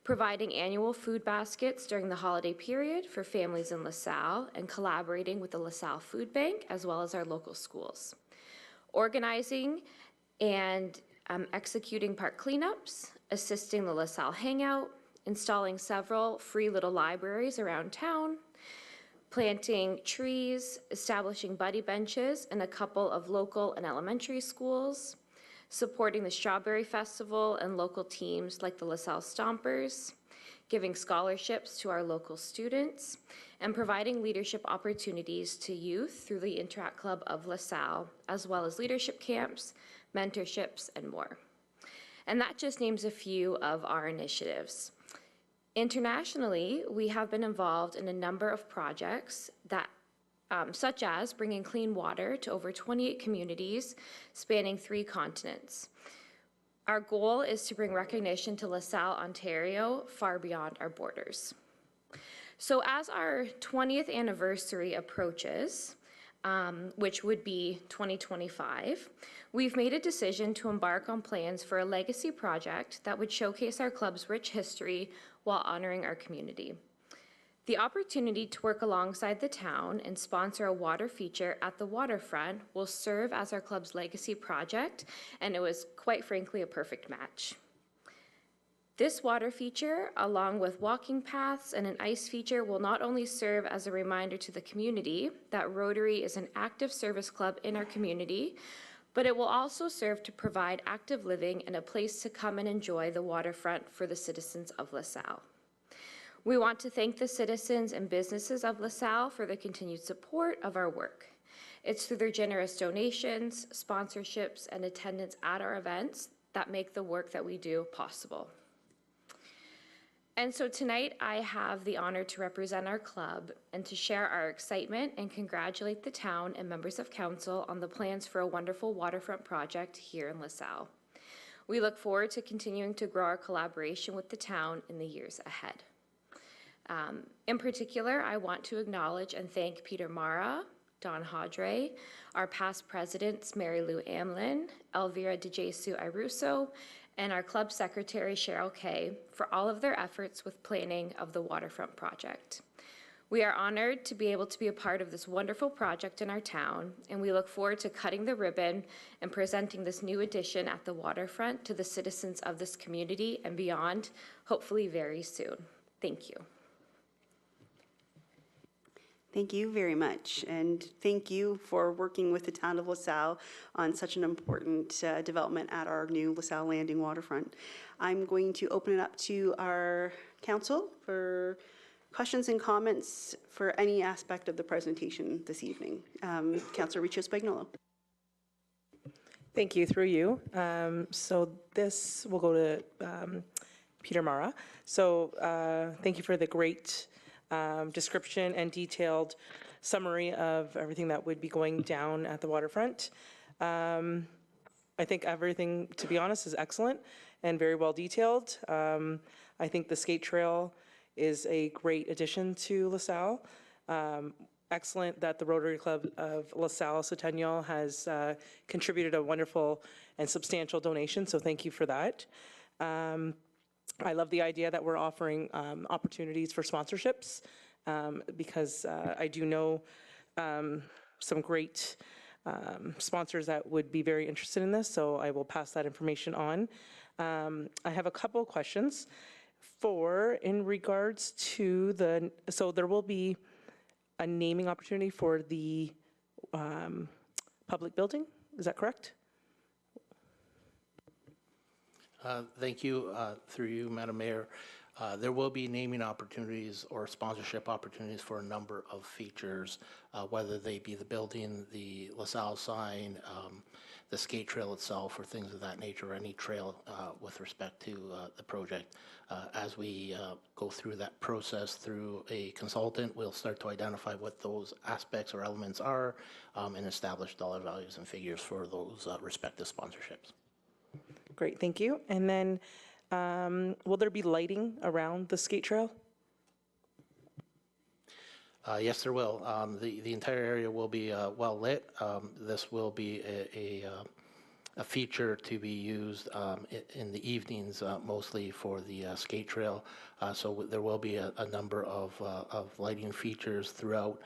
[SPEAKER 7] providing annual food baskets during the holiday period for families in LaSalle and collaborating with the LaSalle Food Bank as well as our local schools, organizing and executing park cleanups, assisting the LaSalle Hangout, installing several free little libraries around town, planting trees, establishing buddy benches in a couple of local and elementary schools, supporting the Strawberry Festival and local teams like the LaSalle Stompers, giving scholarships to our local students, and providing leadership opportunities to youth through the Interact Club of LaSalle, as well as leadership camps, mentorships, and more. And that just names a few of our initiatives. Internationally, we have been involved in a number of projects that such as bringing clean water to over 28 communities spanning 3 continents. Our goal is to bring recognition to LaSalle, Ontario, far beyond our borders. So as our 20th anniversary approaches, which would be 2025, we've made a decision to embark on plans for a legacy project that would showcase our club's rich history while honoring our community. The opportunity to work alongside the town and sponsor a water feature at the waterfront will serve as our club's legacy project, and it was quite frankly a perfect match. This water feature, along with walking paths and an ice feature, will not only serve as a reminder to the community that Rotary is an active service club in our community, but it will also serve to provide active living and a place to come and enjoy the waterfront for the citizens of LaSalle. We want to thank the citizens and businesses of LaSalle for the continued support of our work. It's through their generous donations, sponsorships, and attendance at our events that make the work that we do possible. And so tonight I have the honor to represent our club and to share our excitement and congratulate the town and members of council on the plans for a wonderful waterfront project here in LaSalle. We look forward to continuing to grow our collaboration with the town in the years ahead. In particular, I want to acknowledge and thank Peter Mara, Don Hodre, our past presidents, Mary Lou Amlin, Elvira DeJesu Iruso, and our club secretary, Cheryl Kay, for all of their efforts with planning of the waterfront project. We are honored to be able to be a part of this wonderful project in our town, and we look forward to cutting the ribbon and presenting this new addition at the waterfront to the citizens of this community and beyond, hopefully very soon. Thank you.
[SPEAKER 1] Thank you very much, and thank you for working with the town of LaSalle on such an important development at our new LaSalle Landing waterfront. I'm going to open it up to our council for questions and comments for any aspect of the presentation this evening. Councilor Riccio Spagnolo.
[SPEAKER 8] Thank you, through you. So this will go to Peter Mara. So thank you for the great description and detailed summary of everything that would be going down at the waterfront. I think everything, to be honest, is excellent and very well detailed. I think the skate trail is a great addition to LaSalle. Excellent that the Rotary Club of LaSalle Centennial has contributed a wonderful and substantial donation, so thank you for that. I love the idea that we're offering opportunities for sponsorships because I do know some great sponsors that would be very interested in this, so I will pass that information on. I have a couple of questions in regards to so there will be a naming opportunity for the public building, is that correct?
[SPEAKER 5] Thank you. Through you, Madam Mayor. There will be naming opportunities or sponsorship opportunities for a number of features, whether they be the building, the LaSalle sign, the skate trail itself, or things of that nature, or any trail with respect to the project. As we go through that process through a consultant, we'll start to identify what those aspects or elements are and establish dollar values and figures for those respective sponsorships.
[SPEAKER 8] Great, thank you. And then will there be lighting around the skate trail?
[SPEAKER 5] Yes, there will. The entire area will be well lit. This will be a feature to be used in the evenings, mostly for the skate trail. So there will be a number of lighting features throughout.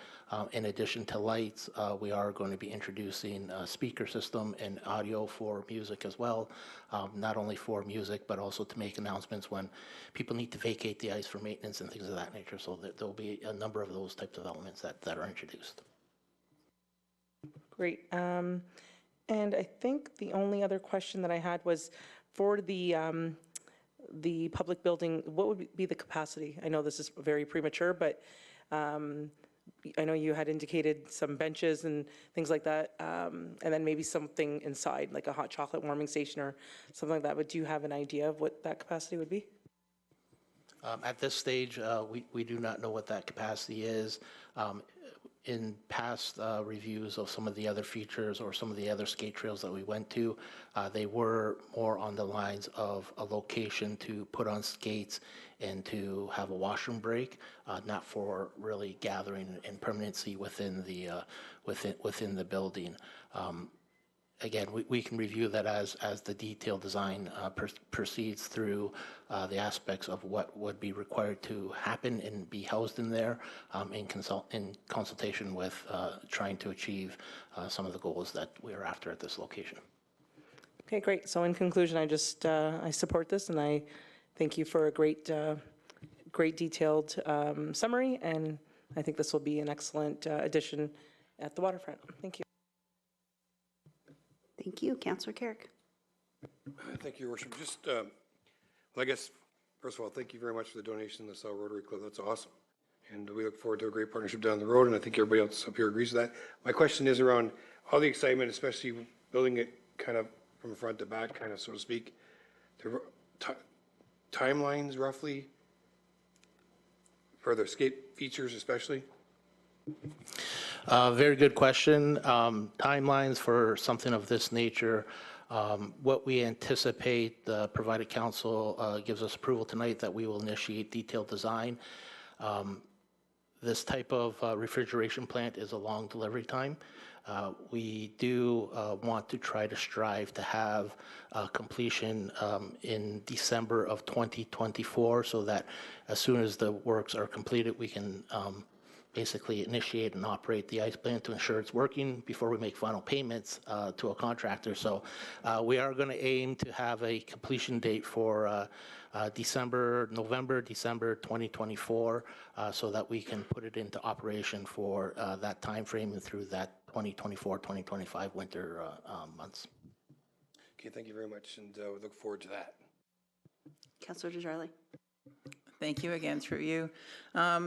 [SPEAKER 5] In addition to lights, we are going to be introducing a speaker system and audio for music as well, not only for music, but also to make announcements when people need to vacate the ice for maintenance and things of that nature. So there'll be a number of those types of elements that are introduced.
[SPEAKER 8] Great. And I think the only other question that I had was for the public building, what would be the capacity? I know this is very premature, but I know you had indicated some benches and things like that, and then maybe something inside, like a hot chocolate warming station or something like that. But do you have an idea of what that capacity would be?
[SPEAKER 5] At this stage, we do not know what that capacity is. In past reviews of some of the other features or some of the other skate trails that we went to, they were more on the lines of a location to put on skates and to have a washroom break, not for really gathering and permanency within the building. Again, we can review that as the detailed design proceeds through the aspects of what would be required to happen and be housed in there in consultation with trying to achieve some of the goals that we're after at this location.
[SPEAKER 8] Okay, great. So in conclusion, I support this, and I thank you for a great detailed summary, and I think this will be an excellent addition at the waterfront. Thank you.
[SPEAKER 1] Thank you. Councillor Carrick.
[SPEAKER 2] Thank you, Your Worship. Just, well, I guess, first of all, thank you very much for the donation to the LaSalle Rotary Club. That's awesome. And we look forward to a great partnership down the road, and I think everybody else up here agrees with that. My question is around all the excitement, especially building it kind of from front to back, kind of, so to speak. The timelines, roughly, for the skate features especially?
[SPEAKER 5] Very good question. Timelines for something of this nature. What we anticipate, provided council gives us approval tonight, that we will initiate detailed design. This type of refrigeration plant is a long delivery time. We do want to try to strive to have completion in December of 2024, so that as soon as the works are completed, we can basically initiate and operate the ice plant to ensure it's working before we make final payments to a contractor. So we are going to aim to have a completion date for November, December 2024, so that we can put it into operation for that time frame and through that 2024, 2025 winter months.
[SPEAKER 2] Okay, thank you very much, and we look forward to that.
[SPEAKER 1] Councillor Desjardins.
[SPEAKER 4] Thank you again through you.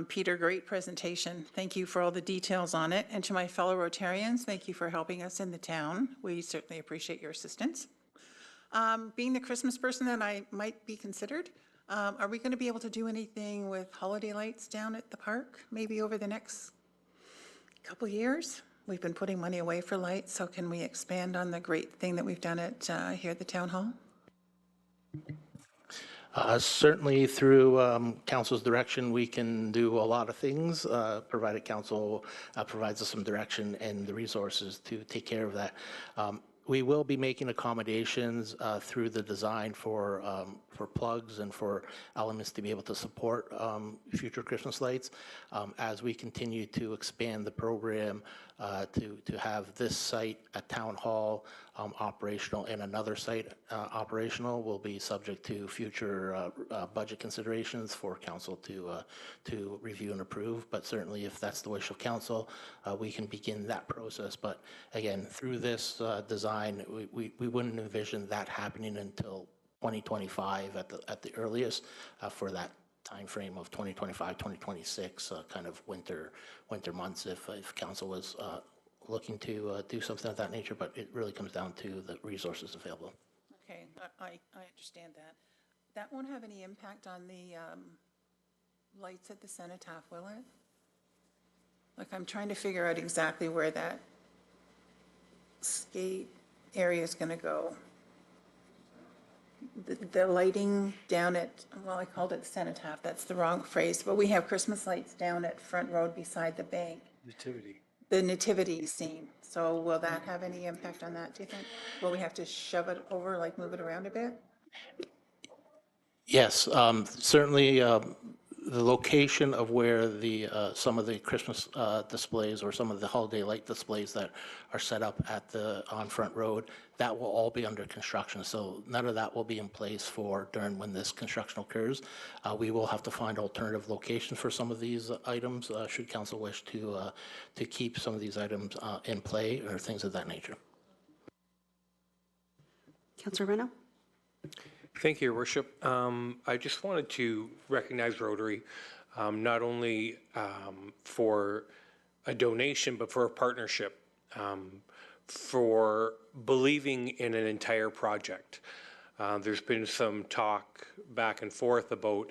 [SPEAKER 4] Peter, great presentation. Thank you for all the details on it. And to my fellow Rotarians, thank you for helping us in the town. We certainly appreciate your assistance. Being the Christmas person that I might be considered, are we going to be able to do anything with holiday lights down at the park, maybe over the next couple years? We've been putting money away for lights, so can we expand on the great thing that we've done at here at the town hall?
[SPEAKER 5] Certainly through council's direction, we can do a lot of things, provided council provides us some direction and the resources to take care of that. We will be making accommodations through the design for plugs and for elements to be able to support future Christmas lights as we continue to expand the program to have this site at Town Hall operational and another site operational will be subject to future budget considerations for council to review and approve. But certainly if that's the wish of council, we can begin that process. But again, through this design, we wouldn't envision that happening until 2025 at the earliest for that time frame of 2025, 2026, kind of winter months if council was looking to do something of that nature, but it really comes down to the resources available.
[SPEAKER 4] Okay, I understand that. That won't have any impact on the lights at the cenotaph, will it? Like, I'm trying to figure out exactly where that skate area is going to go. The lighting down at, well, I called it cenotaph, that's the wrong phrase, but we have Christmas lights down at Front Road beside the bank.
[SPEAKER 2] Nativity.
[SPEAKER 4] The nativity scene. So will that have any impact on that, do you think? Will we have to shove it over, like move it around a bit?
[SPEAKER 5] Yes, certainly the location of where the some of the Christmas displays or some of the holiday light displays that are set up on Front Road, that will all be under construction. So none of that will be in place for during when this construction occurs. We will have to find alternative locations for some of these items should council wish to keep some of these items in play or things of that nature.
[SPEAKER 1] Councillor Reno.
[SPEAKER 2] Thank you, Your Worship. I just wanted to recognize Rotary, not only for a donation, but for a partnership, for believing in an entire project. There's been some talk back and forth about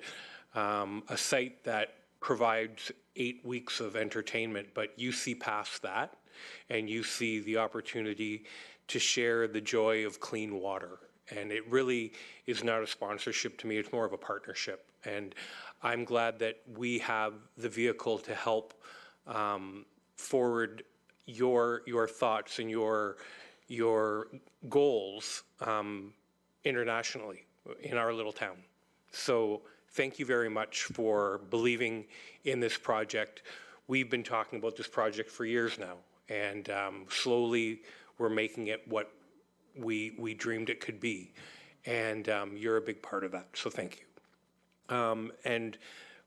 [SPEAKER 2] a site that provides 8 weeks of entertainment, but you see past that, and you see the opportunity to share the joy of clean water. And it really is not a sponsorship to me, it's more of a partnership. And I'm glad that we have the vehicle to help forward your thoughts and your goals internationally in our little town. So thank you very much for believing in this project. We've been talking about this project for years now, and slowly we're making it what we dreamed it could be, and you're a big part of that, so thank you. And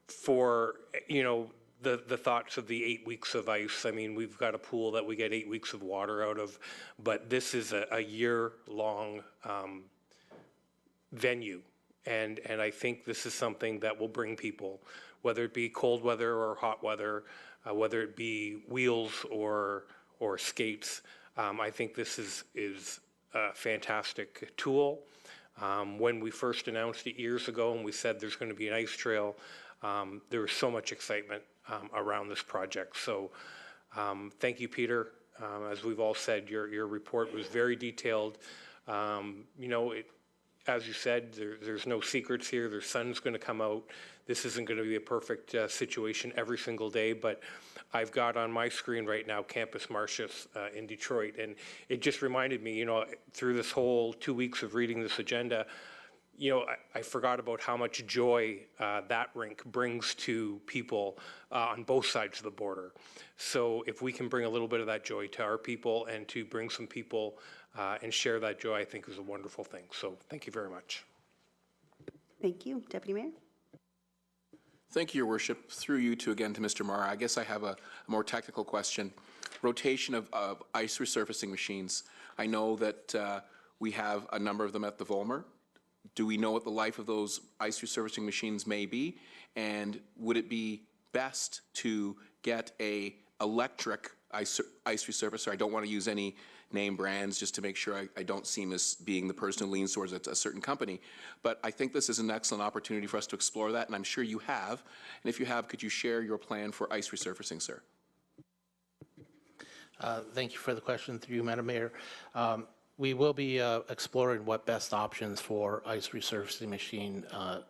[SPEAKER 2] for, you know, the thoughts of the 8 weeks of ice, I mean, we've got a pool that we get 8 weeks of water out of, but this is a year-long venue, and I think this is something that will bring people, whether it be cold weather or hot weather, whether it be wheels or skates. I think this is a fantastic tool. When we first announced it years ago and we said there's going to be an ice trail, there was so much excitement around this project. So thank you, Peter. As we've all said, your report was very detailed. You know, as you said, there's no secrets here. The sun's going to come out. This isn't going to be a perfect situation every single day, but I've got on my screen right now Campus Martius in Detroit, and it just reminded me, you know, through this whole 2 weeks of reading this agenda,
[SPEAKER 9] you know, I forgot about how much joy that rink brings to people on both sides of the border. So if we can bring a little bit of that joy to our people and to bring some people and share that joy, I think is a wonderful thing. So thank you very much.
[SPEAKER 1] Thank you. Deputy Mayor?
[SPEAKER 10] Thank you, Your Worship. Through you to again to Mr. Mara. I guess I have a more technical question. Rotation of ice resurfacing machines. I know that we have a number of them at the Volmer. Do we know what the life of those ice resurfacing machines may be? And would it be best to get a electric ice resurfacer? I don't want to use any name brands just to make sure I don't seem as being the person who leans towards a certain company. But I think this is an excellent opportunity for us to explore that, and I'm sure you have. And if you have, could you share your plan for ice resurfacing, sir?
[SPEAKER 5] Thank you for the question through you, Madam Mayor. We will be exploring what best options for ice resurfacing machine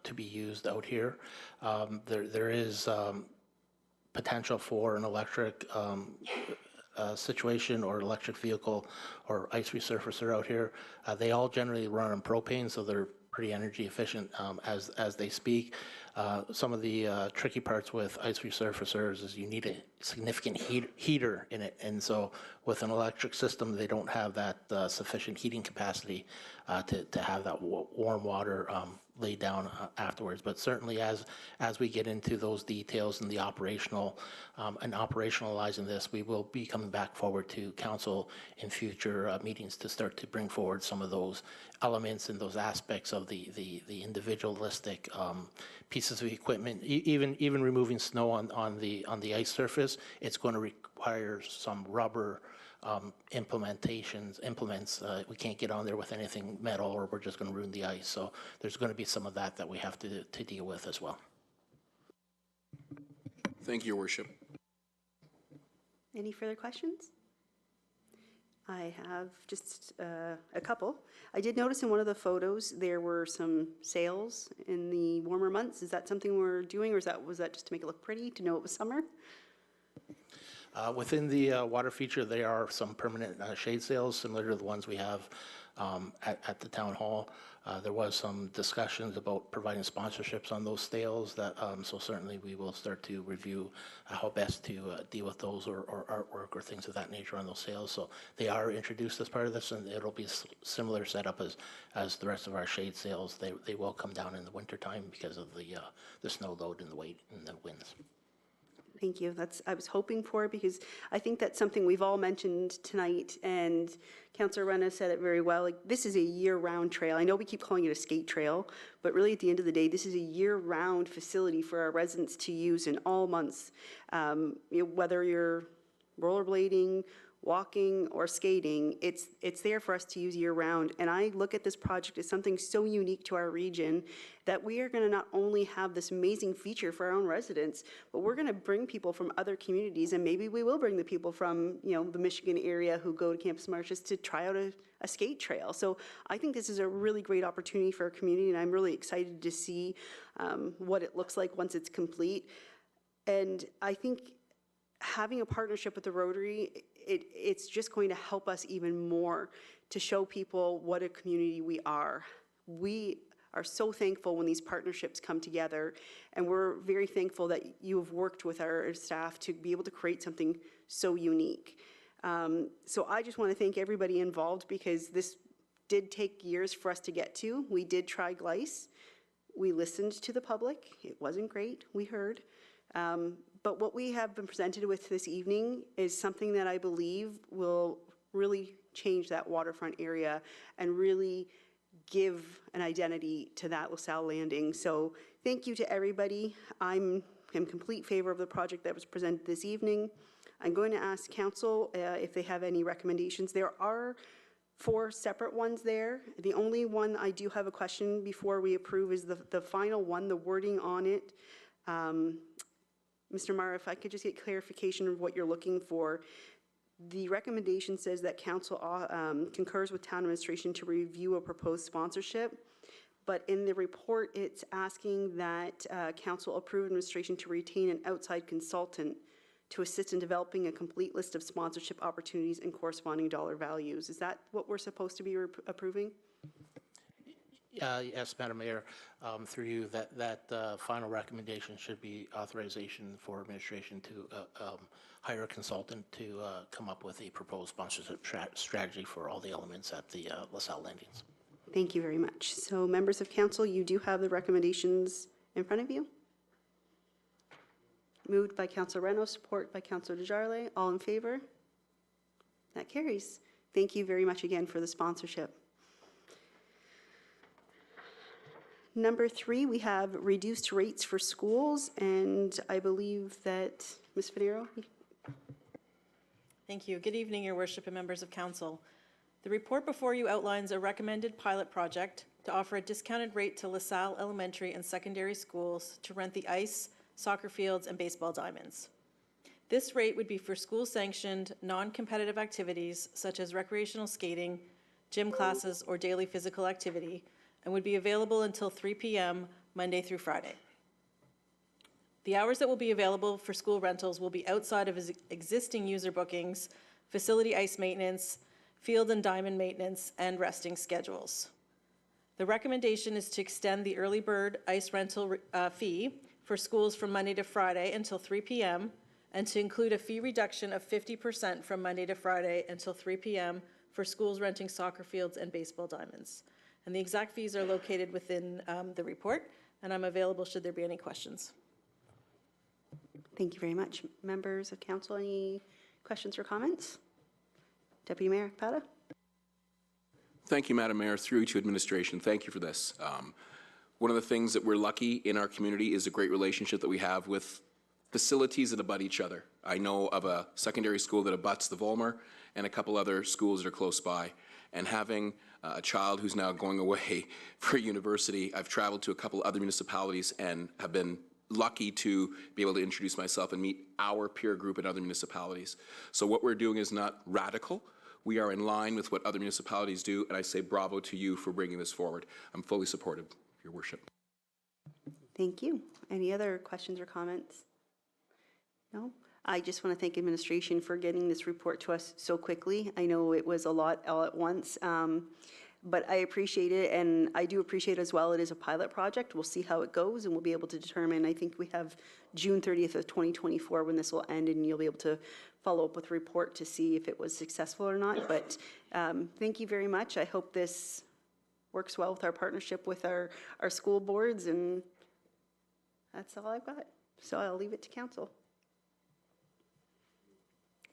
[SPEAKER 5] to be used out here. There is potential for an electric situation or electric vehicle or ice resurfacer out here. They all generally run on propane, so they're pretty energy efficient as they speak. Some of the tricky parts with ice resurfacers is you need a significant heater in it, and so with an electric system, they don't have that sufficient heating capacity to have that warm water laid down afterwards. But certainly as we get into those details and the operational and operationalizing this, we will be coming back forward to council in future meetings to start to bring forward some of those elements and those aspects of the individualistic pieces of equipment. Even removing snow on the ice surface, it's going to require some rubber implements. We can't get on there with anything metal or we're just going to ruin the ice. So there's going to be some of that we have to deal with as well.
[SPEAKER 10] Thank you, Your Worship.
[SPEAKER 1] Any further questions? I have just a couple. I did notice in one of the photos there were some sails in the warmer months. Is that something we're doing, or was that just to make it look pretty, to know it was summer?
[SPEAKER 5] Within the water feature, there are some permanent shade sails similar to the ones we have at the town hall. There was some discussions about providing sponsorships on those sails. So certainly we will start to review how best to deal with those or artwork or things of that nature on those sails. So they are introduced as part of this, and it'll be a similar setup as the rest of our shade sails. They will come down in the wintertime because of the snow load and the weight and the winds.
[SPEAKER 1] Thank you. I was hoping for, because I think that's something we've all mentioned tonight, and Councillor Renna said it very well. Like, this is a year-round trail. I know we keep calling it a skate trail, but really at the end of the day, this is a year-round facility for our residents to use in all months. Whether you're rollerblading, walking, or skating, it's there for us to use year-round. And I look at this project as something so unique to our region that we are going to not only have this amazing feature for our own residents, but we're going to bring people from other communities, and maybe we will bring the people from the Michigan area who go to Campus Martius to try out a skate trail. So I think this is a really great opportunity for our community, and I'm really excited to see what it looks like once it's complete. And I think having a partnership with the Rotary, it's just going to help us even more to show people what a community we are. We are so thankful when these partnerships come together, and we're very thankful that you have worked with our staff to be able to create something so unique. So I just want to thank everybody involved, because this did take years for us to get to. We did try GLICE. We listened to the public. It wasn't great. We heard. But what we have been presented with this evening is something that I believe will really change that waterfront area and really give an identity to that LaSalle Landing. So thank you to everybody. I'm in complete favor of the project that was presented this evening. I'm going to ask council if they have any recommendations. There are 4 separate ones there. The only one I do have a question before we approve is the final one, the wording on it. Mr. Mara, if I could just get clarification of what you're looking for. The recommendation says that council concurs with town administration to review a proposed sponsorship, but in the report it's asking that council approve administration to retain an outside consultant to assist in developing a complete list of sponsorship opportunities and corresponding dollar values. Is that what we're supposed to be approving?
[SPEAKER 5] Yes, Madam Mayor, through you, that final recommendation should be authorization for administration to hire a consultant to come up with a proposed sponsorship strategy for all the elements at the LaSalle landings.
[SPEAKER 1] Thank you very much. So members of council, you do have the recommendations in front of you. Moved by Councilor Reno, support by Councilor Desjardins. All in favor? That carries. Thank you very much again for the sponsorship. Number 3, we have reduced rates for schools, and I believe that Ms. Finero.
[SPEAKER 11] Thank you. Good evening, Your Worship and members of council. The report before you outlines a recommended pilot project to offer a discounted rate to LaSalle elementary and secondary schools to rent the ice, soccer fields, and baseball diamonds. This rate would be for school-sanctioned, non-competitive activities such as recreational skating, gym classes, or daily physical activity, and would be available until 3 p.m. Monday through Friday. The hours that will be available for school rentals will be outside of existing user bookings, facility ice maintenance, field and diamond maintenance, and resting schedules. The recommendation is to extend the early bird ice rental fee for schools from Monday to Friday until 3 p.m. and to include a fee reduction of 50% from Monday to Friday until 3 p.m. for schools renting soccer fields and baseball diamonds. And the exact fees are located within the report, and I'm available should there be any questions.
[SPEAKER 1] Thank you very much. Members of council, any questions or comments? Deputy Mayor Capata.
[SPEAKER 10] Thank you, Madam Mayor. Through you to administration, thank you for this. One of the things that we're lucky in our community is a great relationship that we have with facilities that abut each other. I know of a secondary school that abuts the Volmer and a couple other schools that are close by. And having a child who's now going away for university, I've traveled to a couple other municipalities and have been lucky to be able to introduce myself and meet our peer group in other municipalities. So what we're doing is not radical. We are in line with what other municipalities do, and I say bravo to you for bringing this forward. I'm fully supportive, Your Worship.
[SPEAKER 1] Thank you. Any other questions or comments? No? I just want to thank administration for getting this report to us so quickly. I know it was a lot all at once, but I appreciate it, and I do appreciate as well it is a pilot project. We'll see how it goes, and we'll be able to determine. I think we have June 30th of 2024 when this will end, and you'll be able to follow up with a report to see if it was successful or not. But thank you very much. I hope this works well with our partnership with our school boards, and that's all I've got. So I'll leave it to council.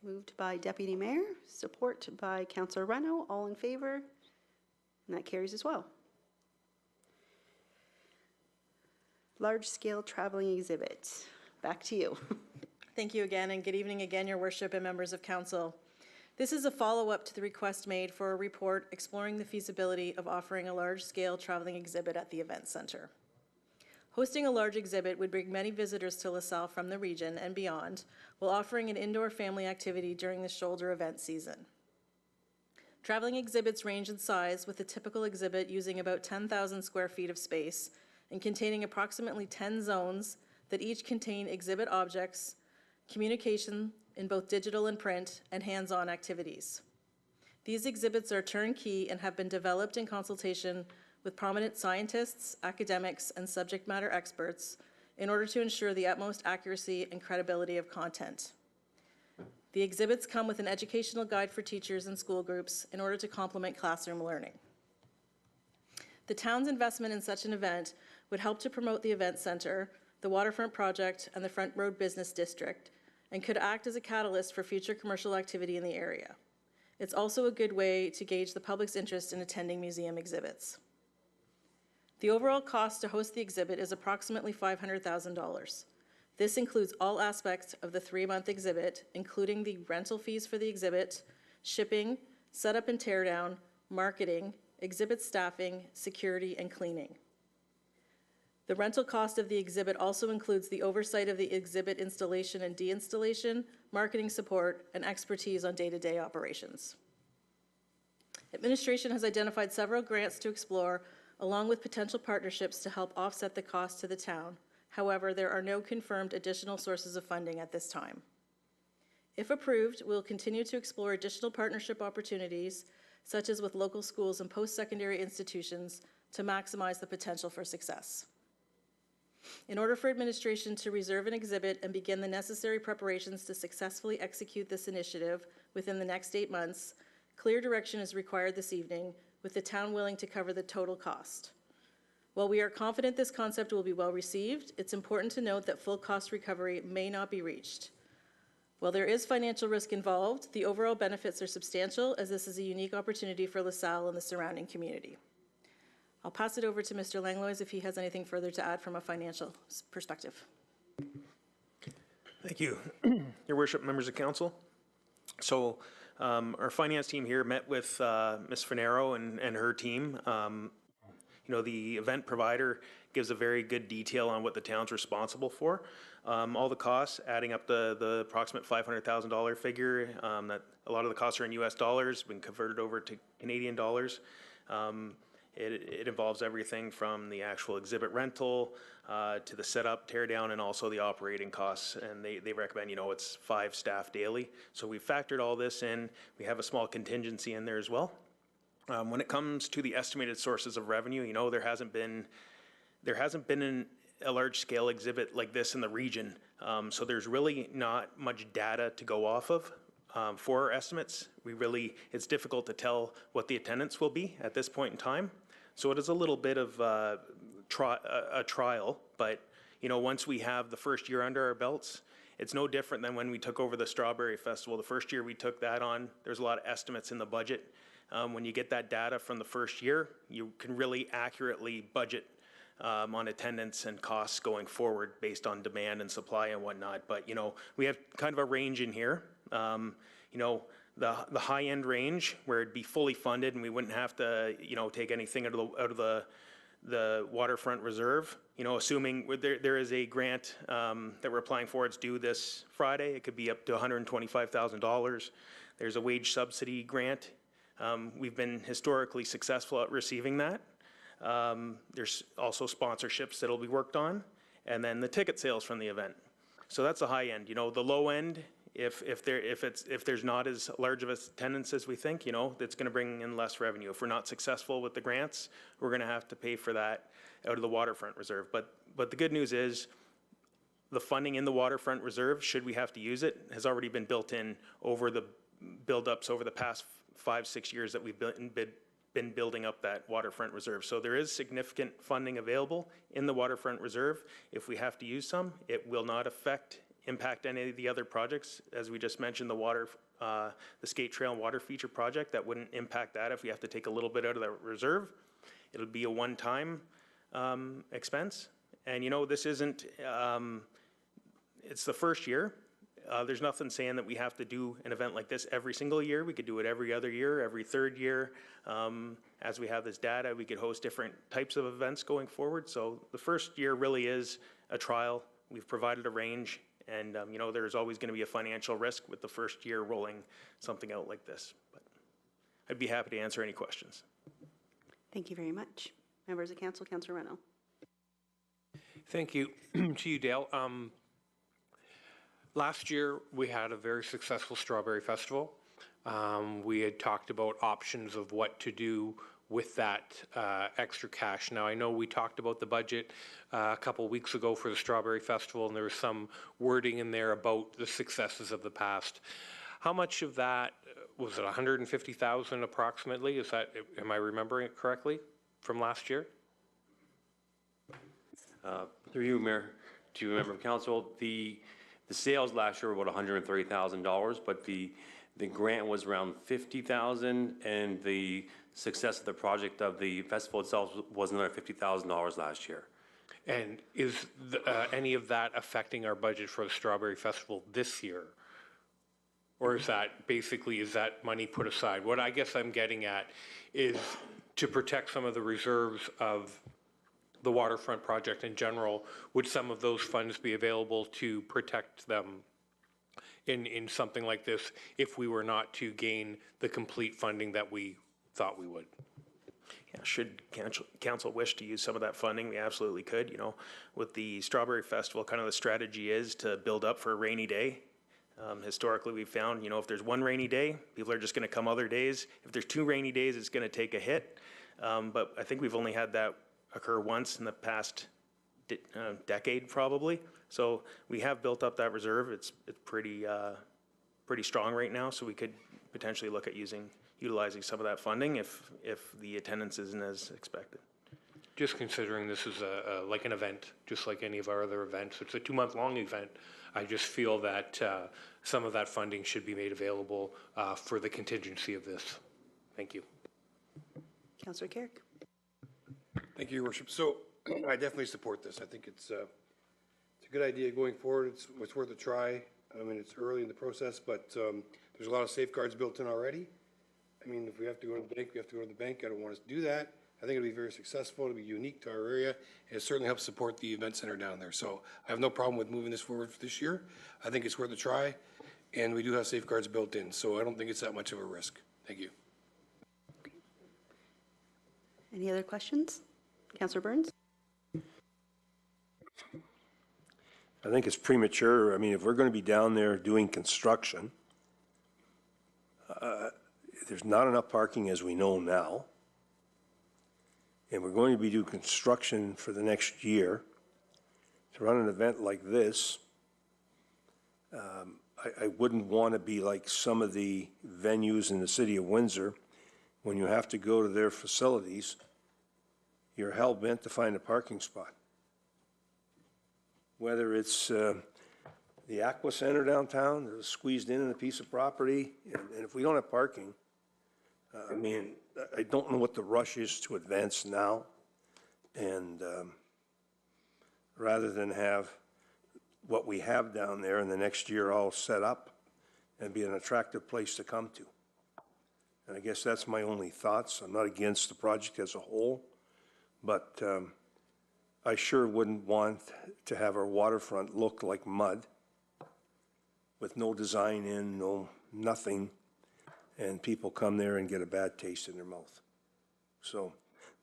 [SPEAKER 1] Moved by Deputy Mayor, support by Councillor Reno. All in favor? And that carries as well. Large-scale traveling exhibit. Back to you.
[SPEAKER 11] Thank you again, and good evening again, Your Worship and members of council. This is a follow-up to the request made for a report exploring the feasibility of offering a large-scale traveling exhibit at the event center. Hosting a large exhibit would bring many visitors to LaSalle from the region and beyond, while offering an indoor family activity during the shoulder event season. Traveling exhibits range in size, with a typical exhibit using about 10,000 square feet of space and containing approximately 10 zones that each contain exhibit objects, communication in both digital and print, and hands-on activities. These exhibits are turnkey and have been developed in consultation with prominent scientists, academics, and subject matter experts in order to ensure the utmost accuracy and credibility of content. The exhibits come with an educational guide for teachers and school groups in order to complement classroom learning. The town's investment in such an event would help to promote the event center, the waterfront project, and the Front Road Business District, and could act as a catalyst for future commercial activity in the area. It's also a good way to gauge the public's interest in attending museum exhibits. The overall cost to host the exhibit is approximately $500,000. This includes all aspects of the 3-month exhibit, including the rental fees for the exhibit, shipping, setup and teardown, marketing, exhibit staffing, security, and cleaning. The rental cost of the exhibit also includes the oversight of the exhibit installation and deinstallation, marketing support, and expertise on day-to-day operations. Administration has identified several grants to explore, along with potential partnerships to help offset the cost to the town. However, there are no confirmed additional sources of funding at this time. If approved, we'll continue to explore additional partnership opportunities, such as with local schools and post-secondary institutions, to maximize the potential for success. In order for administration to reserve an exhibit and begin the necessary preparations to successfully execute this initiative within the next 8 months, clear direction is required this evening, with the town willing to cover the total cost. While we are confident this concept will be well received, it's important to note that full cost recovery may not be reached. While there is financial risk involved, the overall benefits are substantial, as this is a unique opportunity for LaSalle and the surrounding community. I'll pass it over to Mr. Langlois if he has anything further to add from a financial perspective.
[SPEAKER 6] Thank you, Your Worship, members of council. So our finance team here met with Ms. Finero and her team. You know, the event provider gives a very good detail on what the town's responsible for. All the costs, adding up the approximate $500,000 figure, that a lot of the costs are in US dollars, been converted over to Canadian dollars. It involves everything from the actual exhibit rental to the setup, tear down, and also the operating costs. And they recommend, you know, it's 5 staff daily. So we factored all this in. We have a small contingency in there as well. When it comes to the estimated sources of revenue, you know, there hasn't been a large-scale exhibit like this in the region. So there's really not much data to go off of for our estimates. It's difficult to tell what the attendance will be at this point in time. So it is a little bit of a trial, but, you know, once we have the first year under our belts, it's no different than when we took over the Strawberry Festival. The first year we took that on, there's a lot of estimates in the budget. When you get that data from the first year, you can really accurately budget on attendance and costs going forward based on demand and supply and whatnot. But, you know, we have kind of a range in here. You know, the high-end range where it'd be fully funded and we wouldn't have to, you know, take anything out of the waterfront reserve. You know, assuming there is a grant that we're applying for, it's due this Friday. It could be up to $125,000. There's a wage subsidy grant. We've been historically successful at receiving that. There's also sponsorships that'll be worked on, and then the ticket sales from the event. So that's the high end. You know, the low end, if there's not as large of attendance as we think, you know, that's going to bring in less revenue. If we're not successful with the grants, we're going to have to pay for that out of the waterfront reserve. But the good news is, the funding in the waterfront reserve, should we have to use it, has already been built in over the build-ups over the past 5-6 years that we've been building up that waterfront reserve. So there is significant funding available in the waterfront reserve. If we have to use some, it will not impact any of the other projects. As we just mentioned, the skate trail and water feature project, that wouldn't impact that if we have to take a little bit out of the reserve. It'll be a one-time expense. And you know, this isn't, it's the first year. There's nothing saying that we have to do an event like this every single year. We could do it every other year, every third year. As we have this data, we could host different types of events going forward. So the first year really is a trial. We've provided a range, and you know, there's always going to be a financial risk with the first year rolling something out like this. But I'd be happy to answer any questions.
[SPEAKER 1] Thank you very much. Members of council, Councillor Renaud.
[SPEAKER 9] Thank you to you, Dale. Last year, we had a very successful Strawberry Festival. We had talked about options of what to do with that extra cash. Now, I know we talked about the budget a couple weeks ago for the Strawberry Festival, and there was some wording in there about the successes of the past. How much of that, was it 150,000 approximately? Is that, am I remembering it correctly from last year?
[SPEAKER 12] Through you, Mayor, to you, member of council, the sales last year were about $130,000, but the grant was around $50,000, and the success of the project of the festival itself was another $50,000 last year.
[SPEAKER 9] And is any of that affecting our budget for the Strawberry Festival this year? Or is that basically, is that money put aside? What I guess I'm getting at is to protect some of the reserves of the waterfront project in general, would some of those funds be available to protect them in something like this if we were not to gain the complete funding that we thought we would?
[SPEAKER 6] Yeah, should council wish to use some of that funding, we absolutely could. You know, with the Strawberry Festival, kind of the strategy is to build up for a rainy day. Historically, we've found, you know, if there's one rainy day, people are just going to come other days. If there's 2 rainy days, it's going to take a hit. But I think we've only had that occur once in the past decade, probably. So we have built up that reserve. It's pretty strong right now, so we could potentially look at utilizing some of that funding if the attendance isn't as expected.
[SPEAKER 9] Just considering this is like an event, just like any of our other events, it's a 2-month-long event. I just feel that some of that funding should be made available for the contingency of this. Thank you.
[SPEAKER 1] Councillor Carrick.
[SPEAKER 2] Thank you, Your Worship. So I definitely support this. I think it's a good idea going forward. It's worth a try. I mean, it's early in the process, but there's a lot of safeguards built in already. I mean, if we have to go to the bank, we have to go to the bank. I don't want us to do that. I think it'll be very successful. It'll be unique to our area. And it certainly helps support the event center down there. So I have no problem with moving this forward for this year. I think it's worth a try. And we do have safeguards built in. So I don't think it's that much of a risk. Thank you.
[SPEAKER 1] Any other questions? Councillor Burns?
[SPEAKER 13] I think it's premature. I mean, if we're going to be down there doing construction, there's not enough parking as we know now. And we're going to be doing construction for the next year. To run an event like this, I wouldn't want to be like some of the venues in the city of Windsor. When you have to go to their facilities, you're hell-bent to find a parking spot. Whether it's the Aqua Center downtown, they're squeezed in a piece of property, and if we don't have parking, I mean, I don't know what the rush is to advance now, and rather than have what we have down there in the next year all set up and be an attractive place to come to. And I guess that's my only thoughts. I'm not against the project as a whole, but I sure wouldn't want to have our waterfront look like mud with no design in, nothing, and people come there and get a bad taste in their mouth. So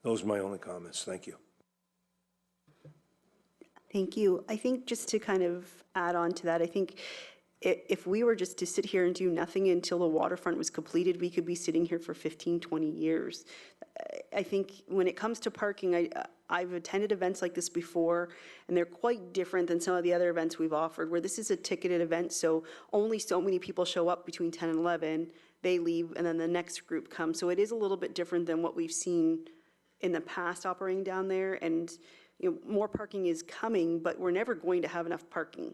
[SPEAKER 13] those are my only comments. Thank you.
[SPEAKER 1] Thank you. I think just to kind of add on to that, I think if we were just to sit here and do nothing until the waterfront was completed, we could be sitting here for 15, 20 years. I think when it comes to parking, I've attended events like this before, and they're quite different than some of the other events we've offered, where this is a ticketed event, so only so many people show up between 10 and 11, they leave, and then the next group comes. So it is a little bit different than what we've seen in the past operating down there, and more parking is coming, but we're never going to have enough parking.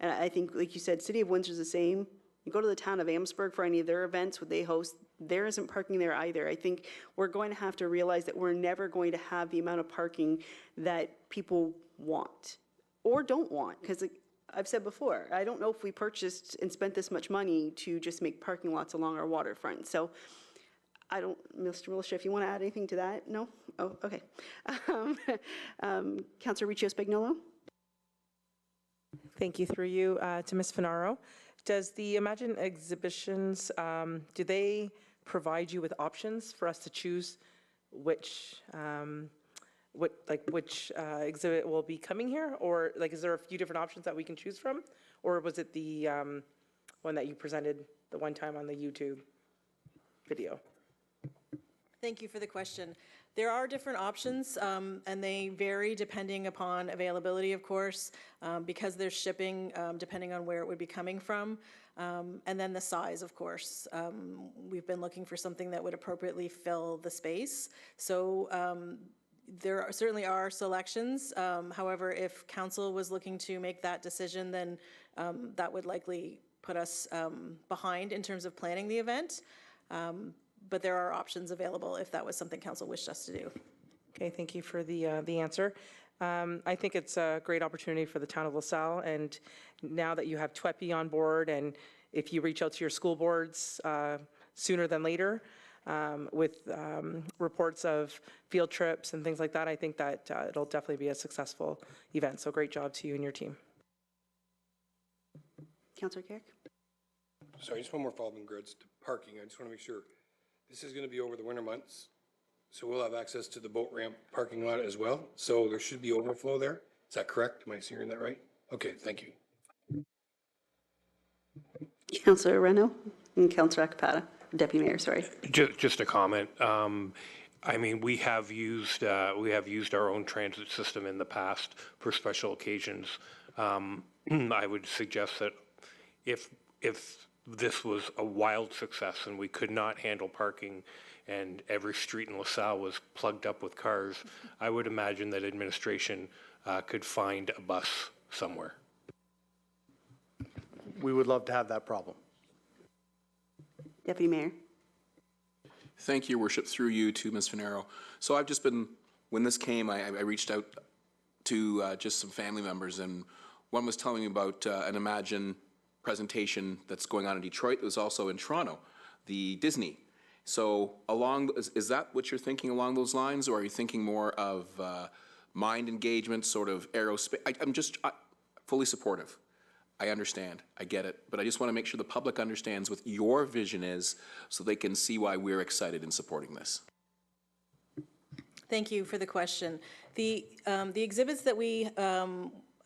[SPEAKER 1] And I think, like you said, City of Windsor is the same. You go to the town of Amherstburg for any of their events, what they host, there isn't parking there either. I think we're going to have to realize that we're never going to have the amount of parking that people want or don't want. Because I've said before, I don't know if we purchased and spent this much money to just make parking lots along our waterfront. So I don't, Mr. Militia, if you want to add anything to that? No? Oh, okay. Councilor Riccio Spagnolo?
[SPEAKER 8] Thank you. Through you to Ms. Finaro. Does the Imagine Exhibitions, do they provide you with options for us to choose which exhibit will be coming here? Or is there a few different options that we can choose from? Or was it the one that you presented the one time on the YouTube video?
[SPEAKER 11] Thank you for the question. There are different options, and they vary depending upon availability, of course, because there's shipping depending on where it would be coming from, and then the size, of course. We've been looking for something that would appropriately fill the space. So there certainly are selections. However, if council was looking to make that decision, then that would likely put us behind in terms of planning the event. But there are options available if that was something council wished us to do.
[SPEAKER 8] Okay, thank you for the answer. I think it's a great opportunity for the town of LaSalle, and now that you have TWEPI on board, and if you reach out to your school boards sooner than later with reports of field trips and things like that, I think that it'll definitely be a successful event. So great job to you and your team.
[SPEAKER 1] Councilor Carrick?
[SPEAKER 2] Sorry, just one more follow-up in regards to parking. I just want to make sure. This is going to be over the winter months, so we'll have access to the boat ramp parking lot as well. So there should be overflow there. Is that correct? Am I hearing that right? Okay, thank you.
[SPEAKER 1] Councilor Reno and Councilor Akapata, Deputy Mayor, sorry.
[SPEAKER 9] Just a comment. I mean, we have used our own transit system in the past for special occasions. I would suggest that if this was a wild success and we could not handle parking and every street in LaSalle was plugged up with cars, I would imagine that administration could find a bus somewhere.
[SPEAKER 14] We would love to have that problem.
[SPEAKER 1] Deputy Mayor.
[SPEAKER 10] Thank you, Your Worship, through you to Ms. Finero. So I've just been, when this came, I reached out to just some family members, and one was telling me about an Imagine presentation that's going on in Detroit. It was also in Toronto, the Disney. So is that what you're thinking along those lines, or are you thinking more of mind engagement, sort of aerospace? I'm just fully supportive. I understand, I get it, but I just want to make sure the public understands what your vision is so they can see why we're excited in supporting this.
[SPEAKER 11] Thank you for the question. The exhibits that we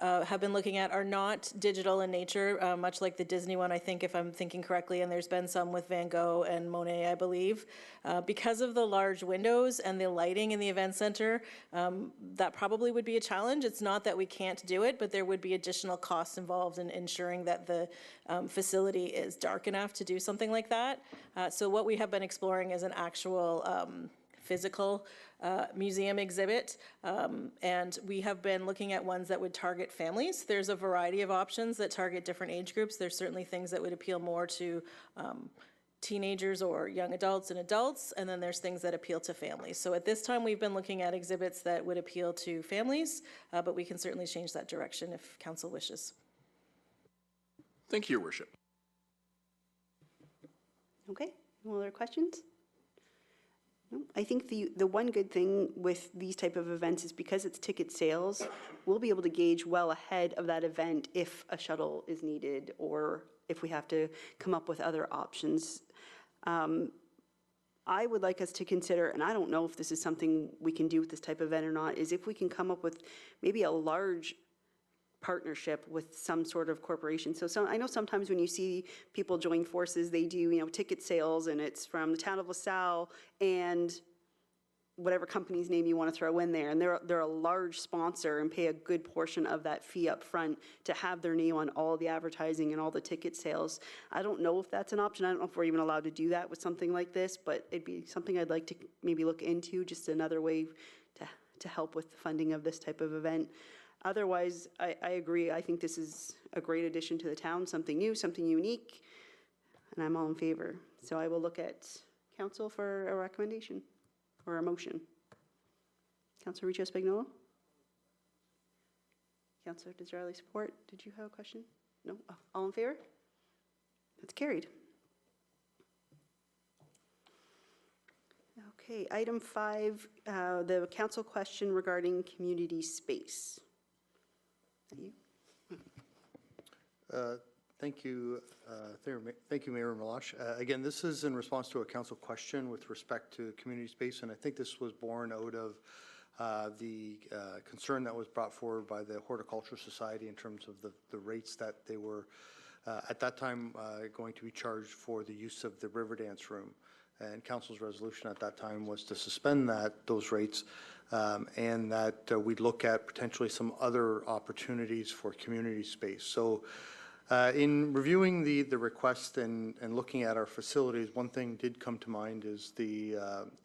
[SPEAKER 11] have been looking at are not digital in nature, much like the Disney one, I think, if I'm thinking correctly, and there's been some with Van Gogh and Monet, I believe. Because of the large windows and the lighting in the event center, that probably would be a challenge. It's not that we can't do it, but there would be additional costs involved in ensuring that the facility is dark enough to do something like that. So what we have been exploring is an actual physical museum exhibit, and we have been looking at ones that would target families. There's a variety of options that target different age groups. There's certainly things that would appeal more to teenagers or young adults and adults, and then there's things that appeal to families. So at this time, we've been looking at exhibits that would appeal to families, but we can certainly change that direction if council wishes.
[SPEAKER 10] Thank you, Your Worship.
[SPEAKER 1] Okay, no other questions? I think the one good thing with these type of events is because it's ticket sales, we'll be able to gauge well ahead of that event if a shuttle is needed or if we have to come up with other options. I would like us to consider, and I don't know if this is something we can do with this type of event or not, is if we can come up with maybe a large partnership with some sort of corporation. So I know sometimes when you see people join forces, they do, ticket sales, and it's from the town of LaSalle and whatever company's name you want to throw in there, and they're a large sponsor and pay a good portion of that fee up front to have their name on all the advertising and all the ticket sales. I don't know if that's an option. I don't know if we're even allowed to do that with something like this, but it'd be something I'd like to maybe look into, just another way to help with the funding of this type of event. Otherwise, I agree. I think this is a great addition to the town, something new, something unique, and I'm all in favor. So I will look at council for a recommendation or a motion. Councilor Riccio-Spagnolo? Councilor Disraeli, support. Did you have a question? No? Oh, all in favor? That's carried. Okay, item 5, the council question regarding community space. You?
[SPEAKER 14] Thank you, Mayor Meloche. Again, this is in response to a council question with respect to community space, and I think this was born out of the concern that was brought forward by the Horticultural Society in terms of the rates that they were at that time going to be charged for the use of the Riverdance room. And council's resolution at that time was to suspend those rates, and that we'd look at potentially some other opportunities for community space. So in reviewing the request and looking at our facilities, one thing did come to mind is the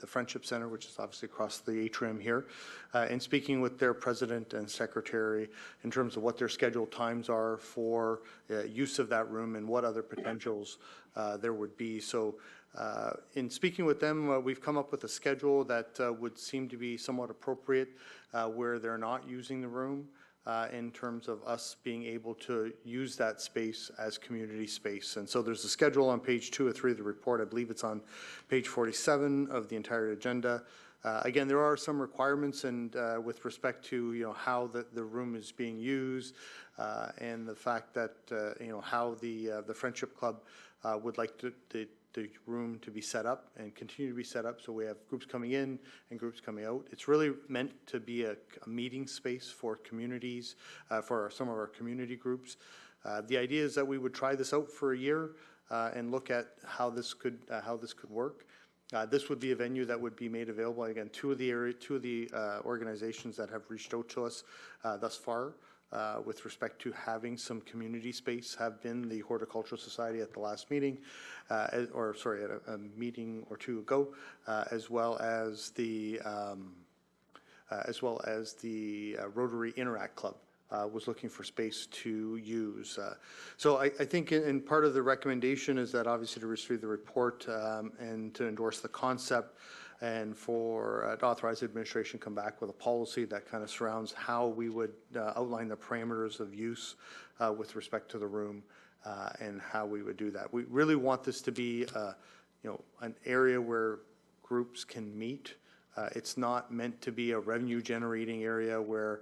[SPEAKER 14] Friendship Center, which is obviously across the atrium here, and speaking with their president and secretary in terms of what their scheduled times are for use of that room and what other potentials there would be. So in speaking with them, we've come up with a schedule that would seem to be somewhat appropriate where they're not using the room in terms of us being able to use that space as community space. And so there's a schedule on page 2 or 3 of the report. I believe it's on page 47 of the entire agenda. Again, there are some requirements and with respect to how the room is being used and the fact that how the Friendship Club would like the room to be set up and continue to be set up, so we have groups coming in and groups coming out. It's really meant to be a meeting space for communities, for some of our community groups. The idea is that we would try this out for a year and look at how this could work. This would be a venue that would be made available. Again, two of the organizations that have reached out to us thus far with respect to having some community space have been the Horticultural Society at the last meeting, at a meeting or two ago, as well as the Rotary Interact Club. Was looking for space to use. So I think in part of the recommendation is that obviously to receive the report and to endorse the concept and for to authorize the administration come back with a policy that kind of surrounds how we would outline the parameters of use with respect to the room and how we would do that. We really want this to be an area where groups can meet. It's not meant to be a revenue generating area where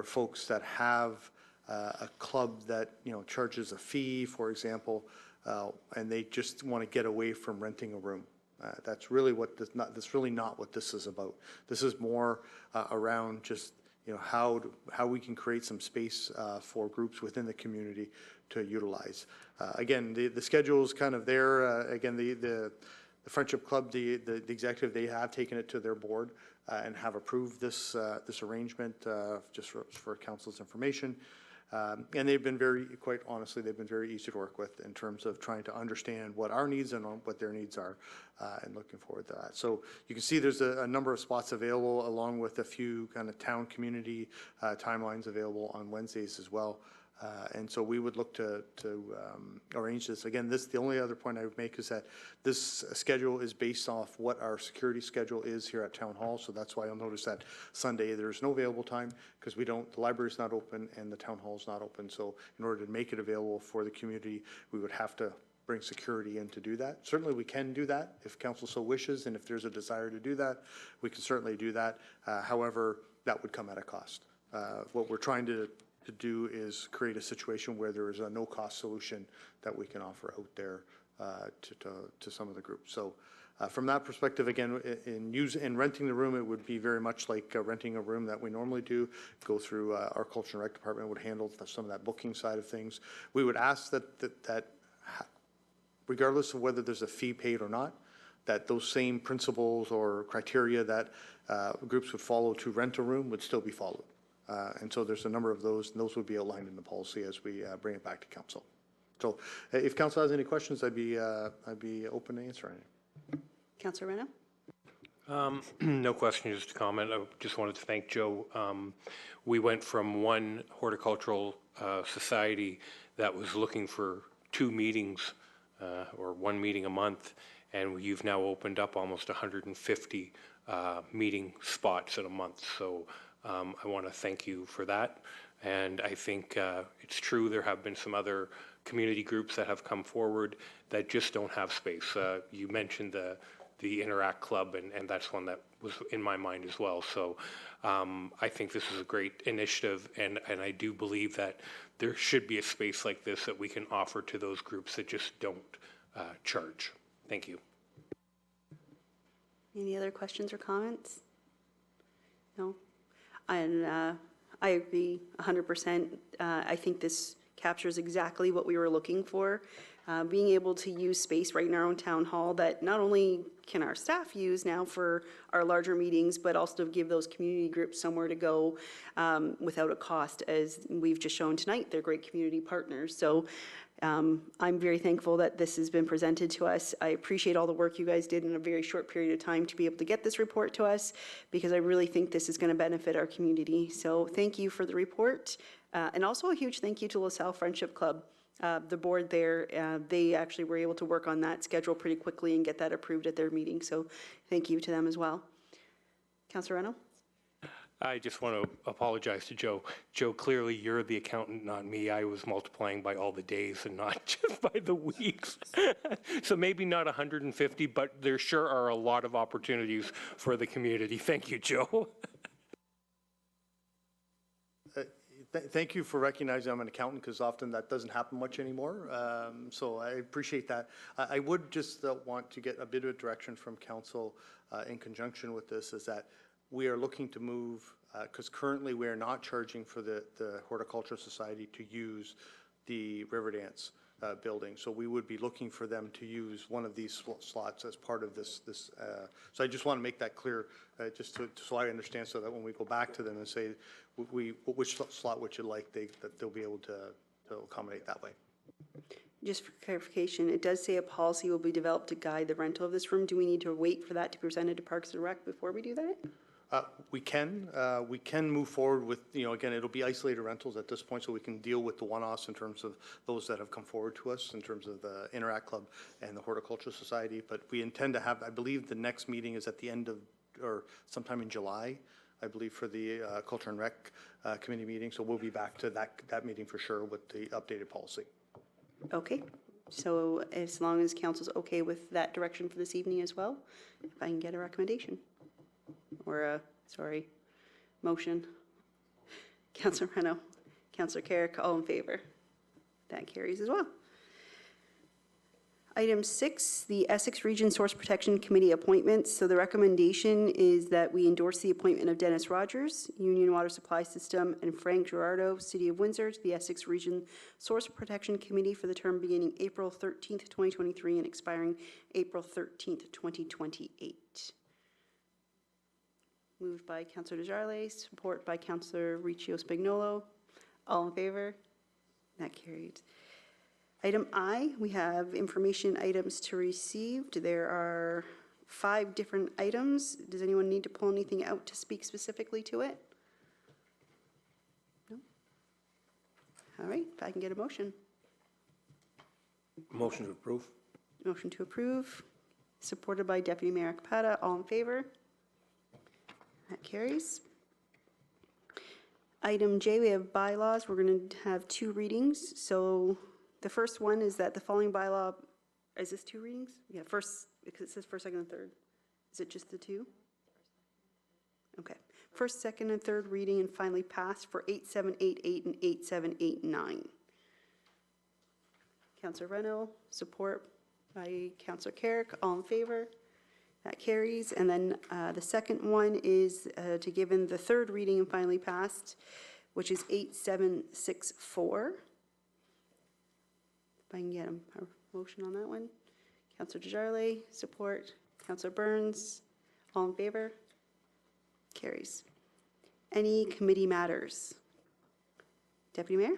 [SPEAKER 14] folks that have a club that charges a fee, for example, and they just want to get away from renting a room. That's really what that's really not what this is about. This is more around just how we can create some space for groups within the community to utilize. Again, the schedule is kind of there. Again, the Friendship Club, the executive, they have taken it to their board and have approved this arrangement just for council's information. And they've been quite honestly, they've been very easy to work with in terms of trying to understand what our needs and what their needs are and looking forward to that. So you can see there's a number of spots available along with a few kind of town community timelines available on Wednesdays as well. And so we would look to arrange this. Again, the only other point I would make is that this schedule is based off what our security schedule is here at Town Hall. So that's why you'll notice that Sunday there's no available time because the library's not open and the Town Hall's not open. So in order to make it available for the community, we would have to bring security in to do that. Certainly we can do that if council so wishes, and if there's a desire to do that, we can certainly do that. However, that would come at a cost. What we're trying to do is create a situation where there is a no-cost solution that we can offer out there to some of the groups. So from that perspective, again, in renting the room, it would be very much like renting a room that we normally do. Go through our Culture and Rec department would handle some of that booking side of things. We would ask that regardless of whether there's a fee paid or not, that those same principles or criteria that groups would follow to rent a room would still be followed. And so there's a number of those, and those would be outlined in the policy as we bring it back to council. So if council has any questions, I'd be open to answer any.
[SPEAKER 1] Councillor Reno?
[SPEAKER 9] No question, just a comment. I just wanted to thank Joe. We went from one horticultural society that was looking for 2 meetings or 1 meeting a month, and you've now opened up almost 150 meeting spots in a month. So I want to thank you for that. And I think it's true there have been some other community groups that have come forward that just don't have space. You mentioned the Interact Club, and that's one that was in my mind as well. So I think this is a great initiative, and I do believe that there should be a space like this that we can offer to those groups that just don't charge. Thank you.
[SPEAKER 1] Any other questions or comments? No? And I agree 100%. I think this captures exactly what we were looking for. Being able to use space right in our own town hall that not only can our staff use now for our larger meetings, but also to give those community groups somewhere to go without a cost. As we've just shown tonight, they're great community partners. So I'm very thankful that this has been presented to us. I appreciate all the work you guys did in a very short period of time to be able to get this report to us, because I really think this is going to benefit our community. So thank you for the report. And also a huge thank you to LaSalle Friendship Club. The board there, they actually were able to work on that schedule pretty quickly and get that approved at their meeting. So thank you to them as well. Councillor Reno?
[SPEAKER 9] I just want to apologize to Joe. Joe, clearly you're the accountant, not me. I was multiplying by all the days and not just by the weeks. So maybe not 150, but there sure are a lot of opportunities for the community. Thank you, Joe.
[SPEAKER 14] Thank you for recognizing I'm an accountant, because often that doesn't happen much anymore. So I appreciate that. I would just want to get a bit of direction from council in conjunction with this, is that we are looking to move, because currently we are not charging for the Horticultural Society to use the River Dance. building. So we would be looking for them to use one of these slots as part of this. So I just want to make that clear, so I understand, so that when we go back to them and say, which slot would you like, that they'll be able to accommodate that way.
[SPEAKER 1] Just for clarification, it does say a policy will be developed to guide the rental of this room. Do we need to wait for that to be presented to Parks and Rec before we do that?
[SPEAKER 14] We can move forward with, again, it'll be isolated rentals at this point, so we can deal with the one-offs in terms of those that have come forward to us, in terms of the Interact Club and the Horticulture Society. But we intend to have, I believe the next meeting is at the end of, or sometime in July, I believe, for the Culture and Rec Committee meeting. So we'll be back to that meeting for sure with the updated policy.
[SPEAKER 1] Okay, so as long as council's okay with that direction for this evening as well, if I can get a recommendation. Or a, motion. Councillor Reno, Councillor Carrick, all in favor? That carries as well. Item 6, the Essex Region Source Protection Committee appointments. So the recommendation is that we endorse the appointment of Dennis Rogers, Union Water Supply System, and Frank Gerardo, City of Windsor, to the Essex Region Source Protection Committee for the term beginning April 13th, 2023 and expiring April 13th, 2028. Moved by Councillor Desjardins, support by Councillor Riccio Spagnolo. All in favor? That carried. Item I, we have information items to receive. There are 5 different items. Does anyone need to pull anything out to speak specifically to it? No? All right, if I can get a motion.
[SPEAKER 13] Motion to approve.
[SPEAKER 1] Motion to approve, supported by Deputy Mayor Capata. All in favor? That carries. Item J, we have bylaws. We're going to have 2 readings. So the first one is that the following bylaw, is this 2 readings? Yeah, first, because it says first, second, and third. Is it just the 2? Okay. First, second, and third reading and finally passed for 8788 and 8789. Councillor Reno, support by Councillor Carrick. All in favor? That carries. And then the second one is to give in the third reading and finally passed, which is 8764. If I can get a motion on that one. Councillor Desjardins, support. Councillor Burns, all in favor? Carries. Any committee matters? Deputy Mayor?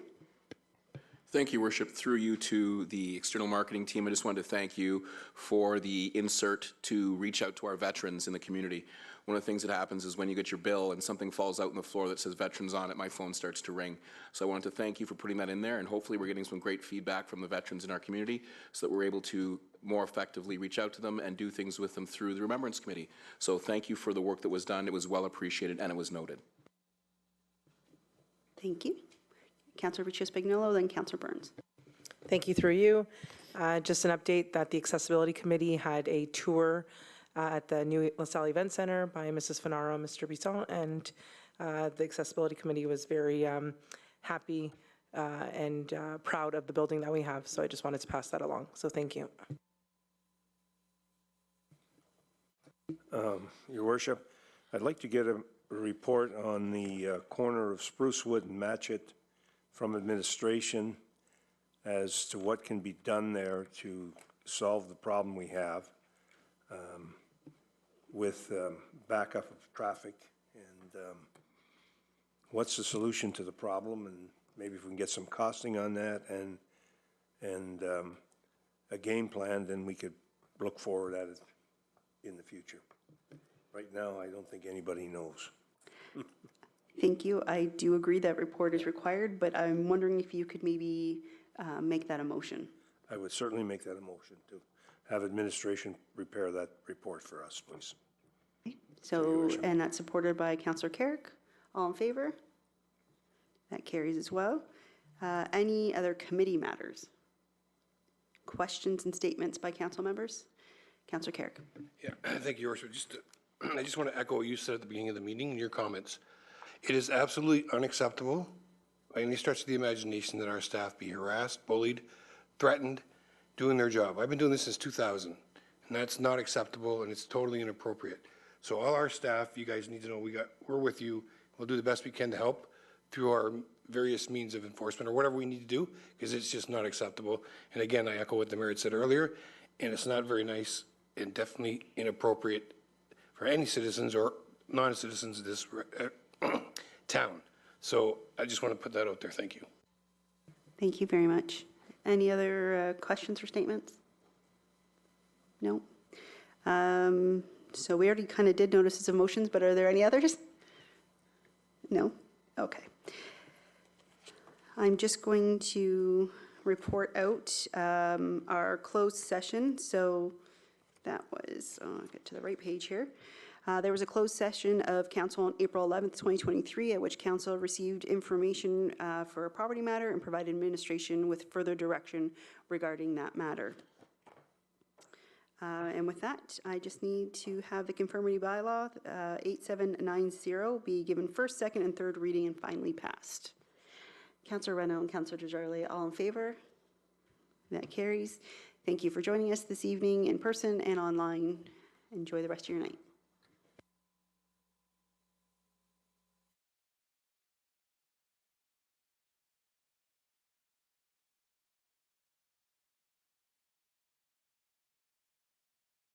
[SPEAKER 10] Thank you, Worship. Through you to the external marketing team, I just wanted to thank you for the insert to reach out to our veterans in the community. One of the things that happens is when you get your bill and something falls out on the floor that says veterans on it, my phone starts to ring. So I wanted to thank you for putting that in there, and hopefully we're getting some great feedback from the veterans in our community so that we're able to more effectively reach out to them and do things with them through the Remembrance Committee. So thank you for the work that was done. It was well appreciated and it was noted.
[SPEAKER 1] Thank you. Councillor Riccio Spagnolo, then Councillor Burns.
[SPEAKER 8] Thank you, through you. Just an update that the Accessibility Committee had a tour at the new LaSalle Event Center by Mrs. Finaro and Mr. Bisson, and the Accessibility Committee was very happy and proud of the building that we have. So I just wanted to pass that along. So thank you.
[SPEAKER 13] Your Worship, I'd like to get a report on the corner of Sprucewood and Matchett from administration as to what can be done there to solve the problem we have with backup of traffic, and what's the solution to the problem, and maybe if we can get some costing on that and a game plan, then we could look forward at it in the future. Right now, I don't think anybody knows.
[SPEAKER 1] Thank you. I do agree that report is required, but I'm wondering if you could maybe make that a motion.
[SPEAKER 13] I would certainly make that a motion to have administration prepare that report for us, please.
[SPEAKER 1] Okay. So, and that's supported by Councillor Carrick. All in favor? That carries as well. Any other committee matters? Questions and statements by council members? Councillor Carrick.
[SPEAKER 2] Yeah, thank you, Your Worship. I just want to echo what you said at the beginning of the meeting in your comments. It is absolutely unacceptable by any stretch of the imagination that our staff be harassed, bullied, threatened, doing their job. I've been doing this since 2000, and that's not acceptable, and it's totally inappropriate. So all our staff, you guys need to know we're with you. We'll do the best we can to help through our various means of enforcement or whatever we need to do, because it's just not acceptable. And again, I echo what the mayor had said earlier, and it's not very nice and definitely inappropriate for any citizens or non-citizens of this town. So I just want to put that out there. Thank you.
[SPEAKER 1] Thank you very much. Any other questions or statements? No? So we already kind of did notices of motions, but are there any others? No? Okay. I'm just going to report out our closed session. So that was, I'll get to the right page here. There was a closed session of council on April 11th, 2023, at which council received information for a property matter and provided administration with further direction regarding that matter. And with that, I just need to have the conformity bylaw 8790 be given first, second, and third reading and finally passed. Councillor Reno and Councillor Desjardins, all in favor? That carries. Thank you for joining us this evening in person and online. Enjoy the rest of your night.